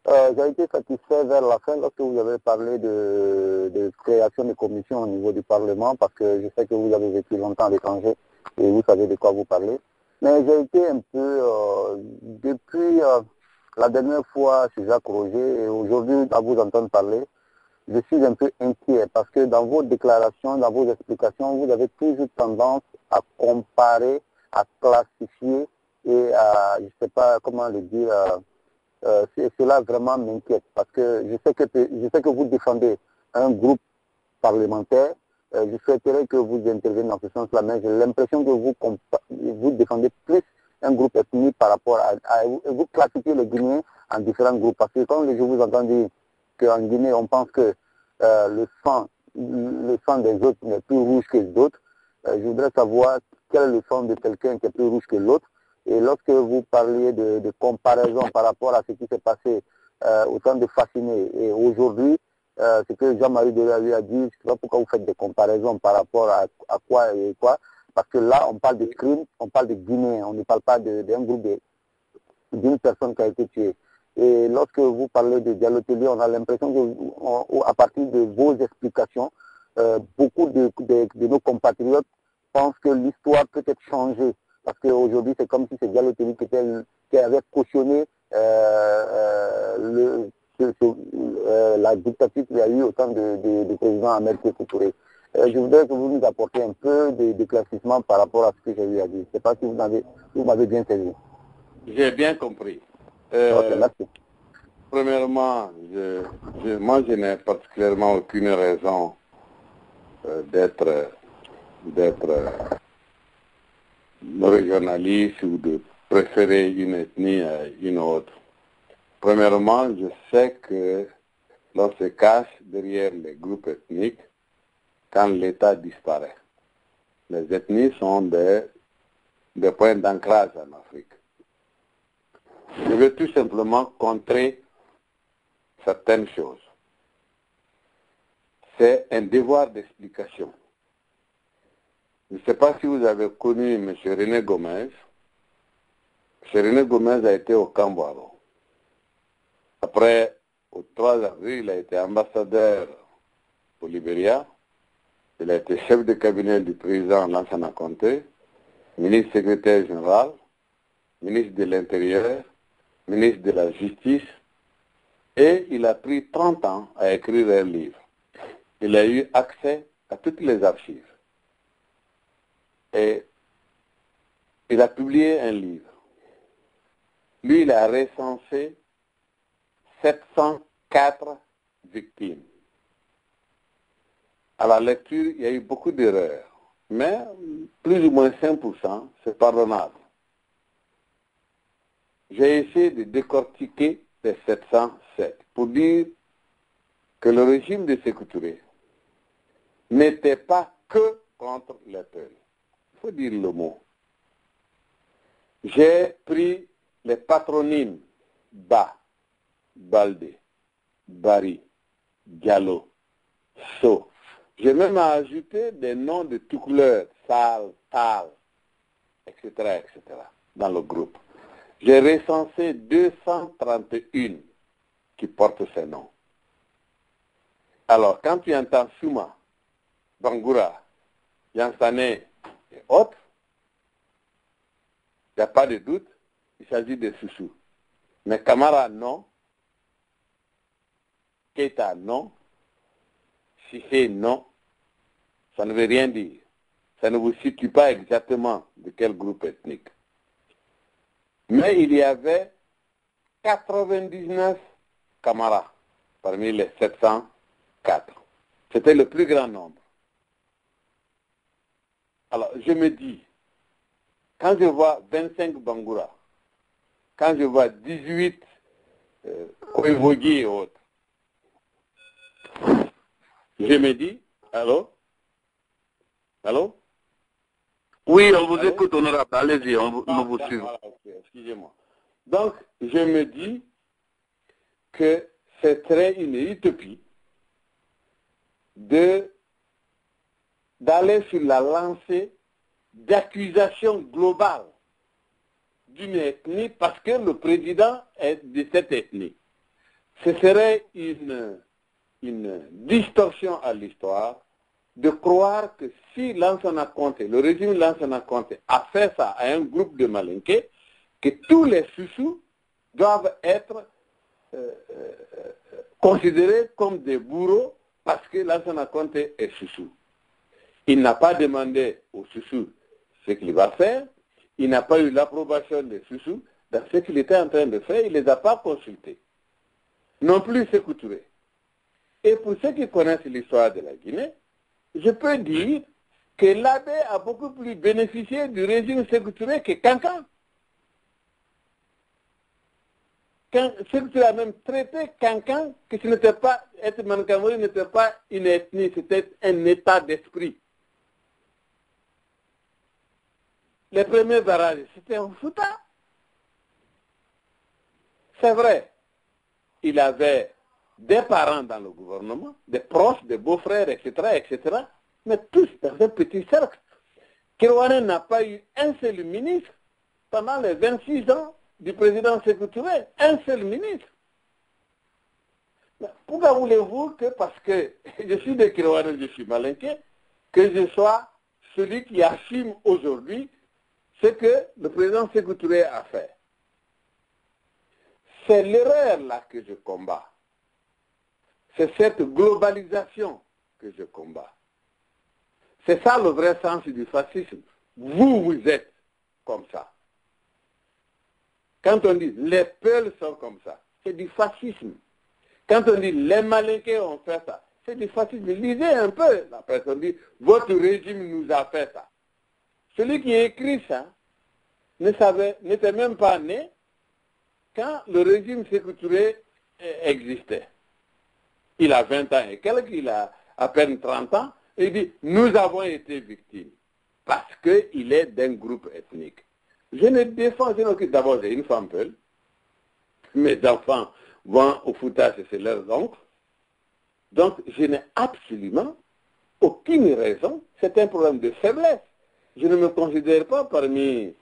J'ai été satisfait vers la fin lorsque vous avez parlé de création de commissions au niveau du Parlement, parce que je sais que vous avez vécu longtemps à l'étranger et vous savez de quoi vous parlez. Mais j'ai été un peu, depuis la dernière fois chez Jacques Roger et aujourd'hui à vous entendre parler, je suis un peu inquiet parce que dans vos déclarations, dans vos explications, vous avez toujours tendance à comparer, à classifier et à, je ne sais pas comment le dire, cela vraiment m'inquiète parce que je sais que vous défendez un groupe parlementaire je souhaiterais que vous interveniez dans ce sens-là, mais j'ai l'impression que vous défendez plus un groupe ethnique par rapport à vous classifiez les Guinéens en différents groupes. Parce que quand je vous entends dire qu'en Guinée, on pense que le sang des autres n'est plus rouge que d'autres, je voudrais savoir quel est le sang de quelqu'un qui est plus rouge que l'autre. Et lorsque vous parliez de comparaison par rapport à ce qui s'est passé au temps de Fasciné et aujourd'hui, ce que Jean-Marie Delay a dit, je ne sais pas pourquoi vous faites des comparaisons par rapport à quoi et quoi, parce que là, on parle de crime, on parle de Guinéens, on ne parle pas d'un groupe d'une personne qui a été tuée. Et lorsque vous parlez de Diallo-Tellier, on a l'impression que, à partir de vos explications, beaucoup de nos compatriotes pensent que l'histoire peut être changée. Parce qu'aujourd'hui, c'est comme si c'est Diallo-Tellier qui avait cautionné la dictature qu'il y a eu au temps du président Ahmed Sékou Touré. Je voudrais que vous nous apportiez un peu d'éclaircissement par rapport à ce que j'ai eu à dire. Je ne sais pas si vous m'avez bien saisi. J'ai bien compris. Ok, merci. Premièrement, moi je n'ai particulièrement aucune raison d'être régionaliste ou de préférer une ethnie à une autre. Premièrement, je sais que l'on se cache derrière les groupes ethniques quand l'État disparaît. Les ethnies sont des points d'ancrage en Afrique. Je veux tout simplement contrer certaines choses. C'est un devoir d'explication. Je ne sais pas si vous avez connu M. René Gomez. M. René Gomez a été au Cambodge. Après, au 3 avril, il a été ambassadeur au Libéria. Il a été chef de cabinet du président Lansana Conté, ministre secrétaire général, ministre de l'Intérieur, ministre de la Justice, et il a pris 30 ans à écrire un livre. Il a eu accès à toutes les archives. Et il a publié un livre. Lui, il a recensé 704 victimes. À la lecture, il y a eu beaucoup d'erreurs, mais plus ou moins 5%, c'est pardonnable. J'ai essayé de décortiquer les 707 pour dire que le régime de Sékou Touré n'était pas que contre les peuples. Il faut dire le mot. J'ai pris les patronymes Ba, Baldé, Bari, Diallo, So. J'ai même ajouté des noms de toutes couleurs, Sal, Tal, etc., dans le groupe. J'ai recensé 231 qui portent ces noms. Alors, quand tu entends Souma, Bangoura, Yansané et autres, il n'y a pas de doute, il s'agit de Soussou. Mais Camara, non. Keita, non. Sissé, non. Ça ne veut rien dire. Ça ne vous situe pas exactement de quel groupe ethnique. Mais il y avait 99 Camara parmi les 704. C'était le plus grand nombre. Alors, je me dis, quand je vois 25 Bangoura, quand je vois 18 Koivogi et autres, je me dis, allô? Allô? Oui, on vous écoute, honorable. Allez-y, nous vous suivons. Voilà, okay, excusez-moi. Donc, je me dis que ce serait une utopie d'aller sur la lancée d'accusation globale d'une ethnie parce que le président est de cette ethnie. Ce serait une distorsion à l'histoire de croire que si Lansana Conté, le régime Lansana Conté a fait ça à un groupe de Malinké, que tous les Soussous doivent être considérés comme des bourreaux parce que Lansana Conté est Soussou. Il n'a pas demandé aux Soussous ce qu'il va faire, il n'a pas eu l'approbation des Soussous dans ce qu'il était en train de faire, il ne les a pas consultés. Non plus Sékou Touré. Et pour ceux qui connaissent l'histoire de la Guinée, je peux dire que l'abbé a beaucoup plus bénéficié du régime sécuritaire que Cancan. Sécuritaire a même traité Cancan que ce n'était pas, être Mancamori n'était pas une ethnie, c'était un état d'esprit. Les premiers barrages, c'était un Fouta. C'est vrai, il avait des parents dans le gouvernement, des proches, des beaux-frères, etc., mais tous dans un petit cercle. Kirouane n'a pas eu un seul ministre pendant les 26 ans du président Sékou Touré, un seul ministre. Mais pourquoi voulez-vous que, parce que je suis de Kirouane, je suis malinqué, que je sois celui qui assume aujourd'hui ce que le président Sékou Touré a fait? C'est l'erreur là que je combats. C'est cette globalisation que je combats. C'est ça le vrai sens du fascisme. Vous êtes comme ça. Quand on dit les Peuls sont comme ça, c'est du fascisme. Quand on dit les Malinqués ont fait ça, c'est du fascisme. Lisez un peu. La personne dit votre régime nous a fait ça. Celui qui a écrit ça n'était même pas né quand le régime Sékou Touré existait. Il a 20 ans et quelques, il a à peine 30 ans, et il dit, nous avons été victimes, parce qu'il est d'un groupe ethnique. Je ne défends, d'abord j'ai une femme Peul, mes enfants vont au Fouta, c'est leurs oncles, donc je n'ai absolument aucune raison, c'est un problème de faiblesse. Je ne me considère pas parmi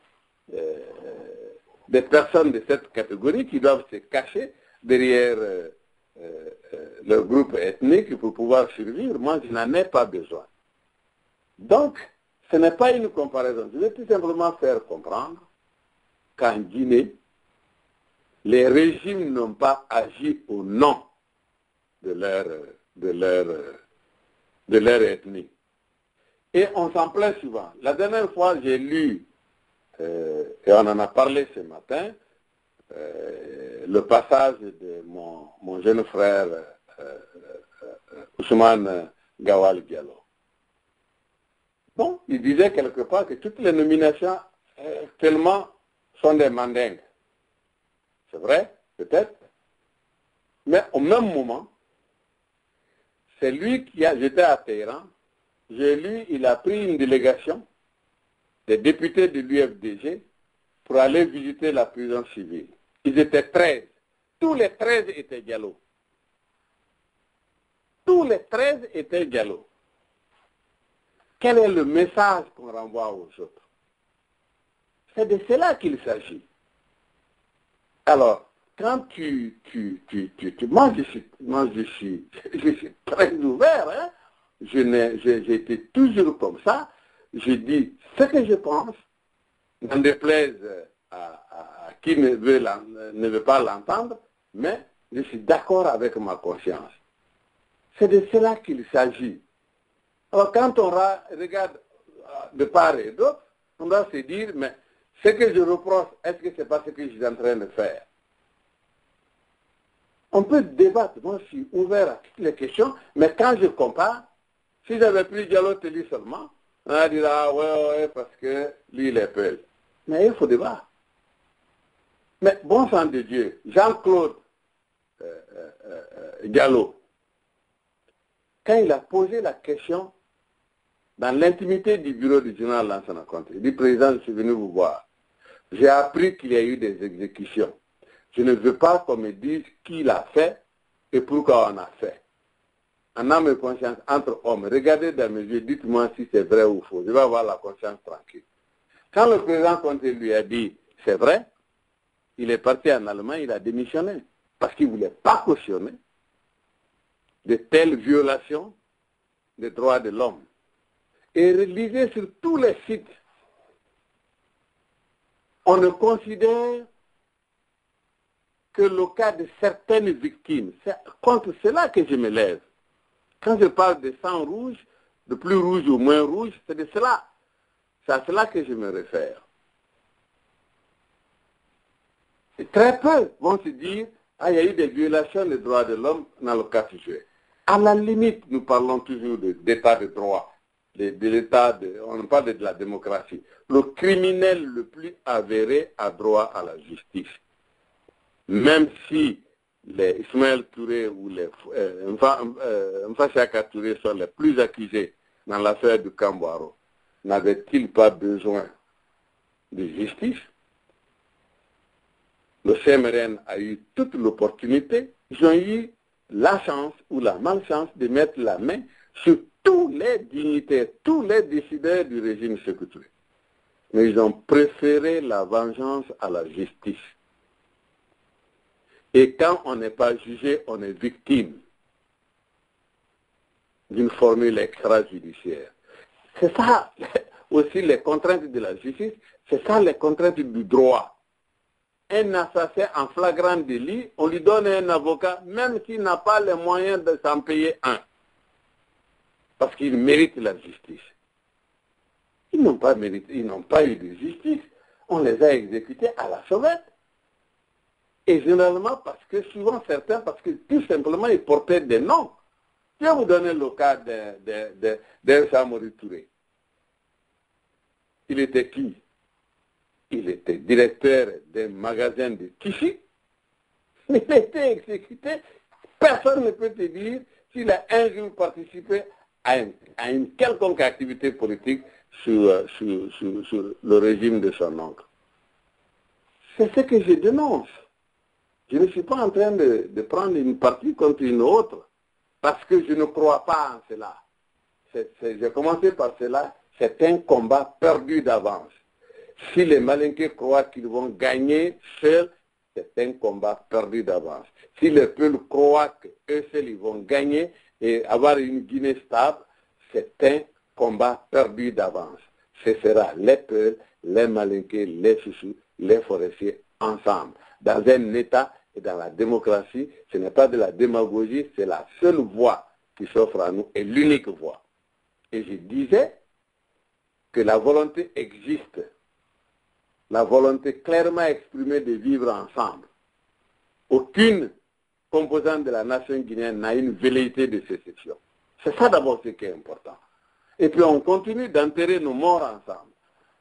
des personnes de cette catégorie qui doivent se cacher derrière leur groupe ethnique pour pouvoir survivre. Moi, je n'en ai pas besoin. Donc, ce n'est pas une comparaison. Je vais tout simplement faire comprendre qu'en Guinée, les régimes n'ont pas agi au nom de leur ethnie. Et on s'en plaint souvent. La dernière fois, j'ai lu, et on en a parlé ce matin, le passage de mon jeune frère Ousmane Gawal Diallo. Bon, il disait quelque part que toutes les nominations tellement sont des mandingues. C'est vrai, peut-être. Mais au même moment, c'est lui qui a, j'étais à Téhéran, j'ai lu, il a pris une délégation des députés de l'UFDG pour aller visiter la prison civile. Ils étaient 13. Tous les 13 étaient Diallo. Tous les 13 étaient Diallo. Quel est le message qu'on renvoie aux autres? C'est de cela qu'il s'agit. Alors, quand moi je suis très ouvert, hein? J'ai été toujours comme ça. Je dis ce que je pense, n'en déplaise à qui ne veut pas l'entendre, mais je suis d'accord avec ma conscience. C'est de cela qu'il s'agit. Alors quand on regarde de part et d'autre, on doit se dire, mais ce que je reproche, est-ce que c'est pas ce que je suis en train de faire? On peut débattre, moi je suis ouvert à toutes les questions, mais quand je compare, si j'avais pris Diallo Telly seulement, on va dire, ah ouais, parce que lui il est Peul. Mais il faut débattre. Mais bon sang de Dieu, Jean-Claude Diallo, quand il a posé la question dans l'intimité du bureau du journal Lansana Conté, il dit, président, je suis venu vous voir. J'ai appris qu'il y a eu des exécutions. Je ne veux pas qu'on me dise qui l'a fait et pourquoi on a fait. En âme et conscience entre hommes, regardez dans mes yeux, dites-moi si c'est vrai ou faux. Je vais avoir la conscience tranquille. Quand le président Conté lui a dit, c'est vrai, il est parti en Allemagne, il a démissionné. Parce qu'il ne voulait pas cautionner de telles violations des droits de l'homme. Et lisez sur tous les sites, on ne considère que le cas de certaines victimes. C'est contre cela que je me lève. Quand je parle de sang rouge, de plus rouge ou moins rouge, c'est de cela. C'est à cela que je me réfère. Et très peu vont se dire, ah, il y a eu des violations des droits de l'homme dans le cas sujet. À la limite, nous parlons toujours d'état de droit, on parle de la démocratie. Le criminel le plus avéré a droit à la justice. Même si les Ismaël Touré ou les Mfashaka Touré sont les plus accusés dans l'affaire du Kambouaro, n'avaient-ils pas besoin de justice? Le CMRN a eu toute l'opportunité, ils ont eu la chance ou la malchance de mettre la main sur tous les dignitaires, tous les décideurs du régime Sékou Touré. Mais ils ont préféré la vengeance à la justice. Et quand on n'est pas jugé, on est victime d'une formule extrajudiciaire. C'est ça aussi les contraintes de la justice, c'est ça les contraintes du droit. Un assassin en flagrant délit, on lui donne un avocat, même s'il n'a pas les moyens de s'en payer un. Parce qu'il mérite la justice. Ils n'ont pas mérité, ils n'ont pas eu de justice. On les a exécutés à la sauvette. Et généralement parce que souvent certains, parce que tout simplement ils portaient des noms. Je vais vous donner le cas d'un Samori Touré. Il était qui? Il était directeur d'un magasin de tissus. Il a été exécuté. Personne ne peut te dire s'il a un jour participé à une quelconque activité politique sur le régime de son oncle. C'est ce que je dénonce. Je ne suis pas en train de prendre une partie contre une autre, parce que je ne crois pas en cela. J'ai commencé par cela, c'est un combat perdu d'avance. Si les Malinqués croient qu'ils vont gagner seuls, c'est un combat perdu d'avance. Si les peuples croient qu'eux seuls ils vont gagner et avoir une Guinée stable, c'est un combat perdu d'avance. Ce sera les peuples, les Malinqués, les Soussous, les forestiers ensemble. Dans un État et dans la démocratie, ce n'est pas de la démagogie, c'est la seule voie qui s'offre à nous et l'unique voie. Et je disais que la volonté existe, la volonté clairement exprimée de vivre ensemble. Aucune composante de la nation guinéenne n'a une velléité de sécession. C'est ça d'abord ce qui est important. Et puis on continue d'enterrer nos morts ensemble,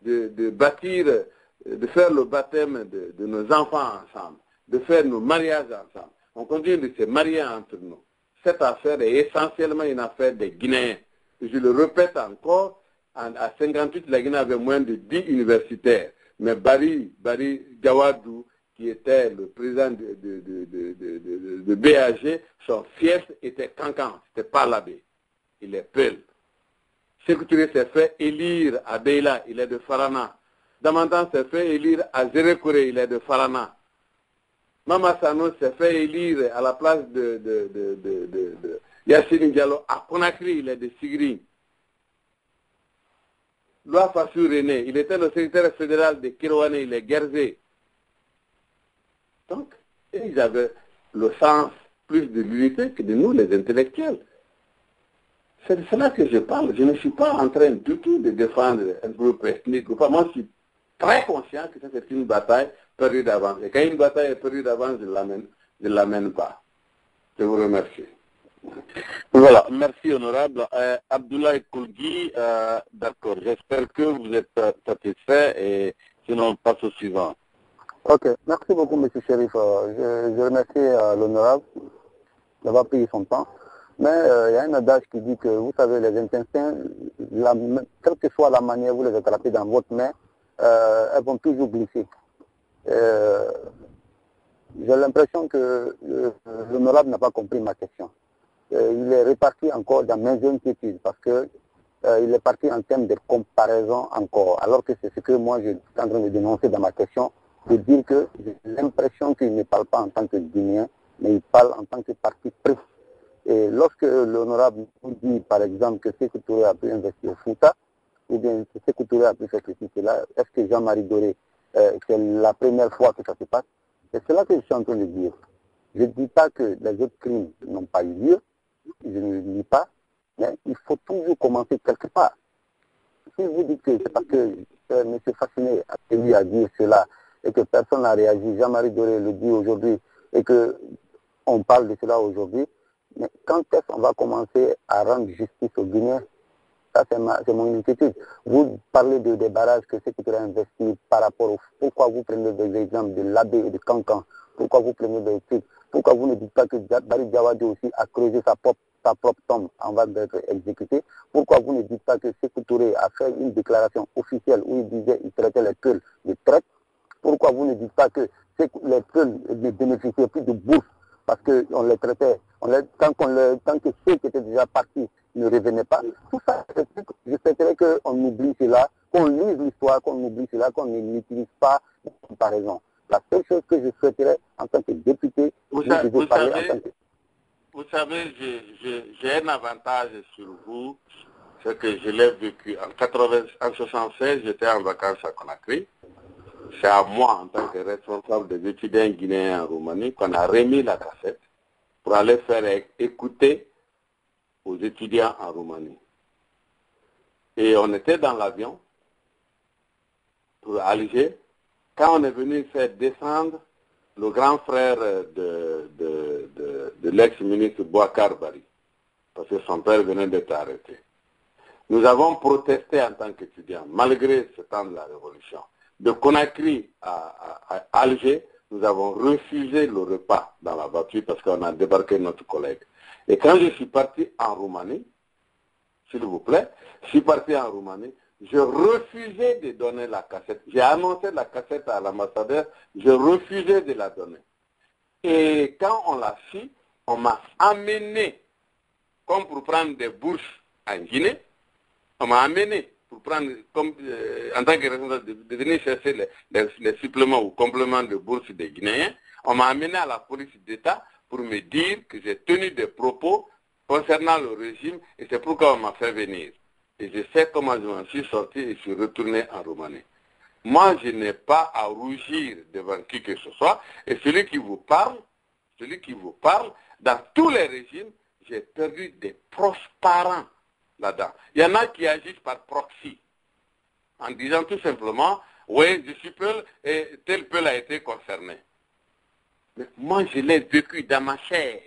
de bâtir, de faire le baptême de nos enfants ensemble, de faire nos mariages ensemble. On continue de se marier entre nous. Cette affaire est essentiellement une affaire des Guinéens. Je le répète encore, à 58, la Guinée avait moins de 10 universitaires. Mais Barry Gawadou, qui était le président de BAG, son fief était Cancan, c'était pas l'abbé. Il est Peul. Sékou Touré s'est fait élire à Beila, il est de Farana. Damantan s'est fait élire à Zérékouré, il est de Farana. Mama Sano s'est fait élire à la place de Yassine Diallo à Conakry, il est de Sigri. Loa Fassou René, il était le secrétaire fédéral de Kiroane, il est Guerzé. Donc, ils avaient le sens plus de l'unité que de nous, les intellectuels. C'est de cela que je parle. Je ne suis pas en train du tout de défendre un groupe ethnique. Moi, je suis très conscient que c'est une bataille perdue d'avance. Et quand une bataille est perdue d'avance, je ne l'amène pas. Je vous remercie. Voilà, merci honorable. Abdoulaye Koulgui, d'accord, j'espère que vous êtes satisfait et sinon on passe au suivant. Ok, merci beaucoup M. Chérif. Je remercie l'honorable d'avoir pris son temps. Mais il y a un adage qui dit que, vous savez, les intestins, quelle que soit la manière vous les attrapez dans votre main, elles vont toujours glisser. J'ai l'impression que l'honorable n'a pas compris ma question. Il est reparti encore dans mes inquiétudes parce que il est parti en termes de comparaison encore, alors que c'est ce que moi je suis en train de dénoncer dans ma question, de dire que j'ai l'impression qu'il ne parle pas en tant que Guinéen, mais il parle en tant que parti pris. Et lorsque l'honorable nous dit, par exemple, que Sékou Touré a pu investir au Fouta, ou bien que Sékou Touré a pu faire ceci, cela, est-ce que Jean-Marie Doré, c'est la première fois que ça se passe? C'est cela que je suis en train de dire. Je ne dis pas que les autres crimes n'ont pas eu lieu, je ne le dis pas, mais il faut toujours commencer quelque part. Si vous dites que c'est parce que M. Fasciné a tenu à dire cela et que personne n'a réagi, Jean-Marie Doré le dit aujourd'hui et qu'on parle de cela aujourd'hui, Mais quand est-ce qu'on va commencer à rendre justice aux Guinéens? Ça, c'est mon inquiétude. Vous parlez des barrages que c'est qui pourrait investir par rapport au... Pourquoi vous prenez des exemples de l'Abbé et de Cancan? Pourquoi vous prenez des trucs? Pourquoi vous ne dites pas que Barry Diawadi aussi a creusé sa propre tombe avant d'être exécuté? Pourquoi vous ne dites pas que Sékou Touré a fait une déclaration officielle où il disait qu'il traitait les Peuls de traite? Pourquoi vous ne dites pas que les Peuls ne bénéficiaient plus de bourse parce qu'on les traitait, tant que ceux qui étaient déjà partis ne revenaient pas? Tout ça, je souhaiterais qu'on oublie cela, qu'on lise l'histoire, qu'on oublie cela, qu'on n'utilise pas de comparaison. La seule chose que je souhaiterais en tant que député, vous savez, j'ai un avantage sur vous, c'est que je l'ai vécu en 1976, j'étais en vacances à Conakry. C'est à moi, en tant que responsable des étudiants guinéens en Roumanie, qu'on a remis la cassette pour aller faire écouter aux étudiants en Roumanie. Et on était dans l'avion pour Alger, quand on est venu faire descendre le grand frère de l'ex-ministre Bouakar Bari, parce que son père venait d'être arrêté. Nous avons protesté en tant qu'étudiants, malgré ce temps de la révolution. De Conakry à Alger, nous avons refusé le repas dans la voiture parce qu'on a débarqué notre collègue. Et quand je suis parti en Roumanie, s'il vous plaît, je suis parti en Roumanie, je refusais de donner la cassette. J'ai annoncé la cassette à l'ambassadeur, je refusais de la donner. Et quand on l'a su, on m'a amené, comme pour prendre des bourses en Guinée, on m'a amené pour prendre, comme, en tant que responsable, de venir chercher les suppléments ou compléments de bourse des Guinéens. On m'a amené à la police d'État pour me dire que j'ai tenu des propos concernant le régime et c'est pourquoi on m'a fait venir. Et je sais comment je m'en suis sorti et je suis retourné en Roumanie. Moi, je n'ai pas à rougir devant qui que ce soit. Et celui qui vous parle, dans tous les régimes, j'ai perdu des proches parents là-dedans. Il y en a qui agissent par proxy, en disant tout simplement, oui, je suis Peul et tel Peul a été concerné. Mais moi, je l'ai vécu dans ma chair.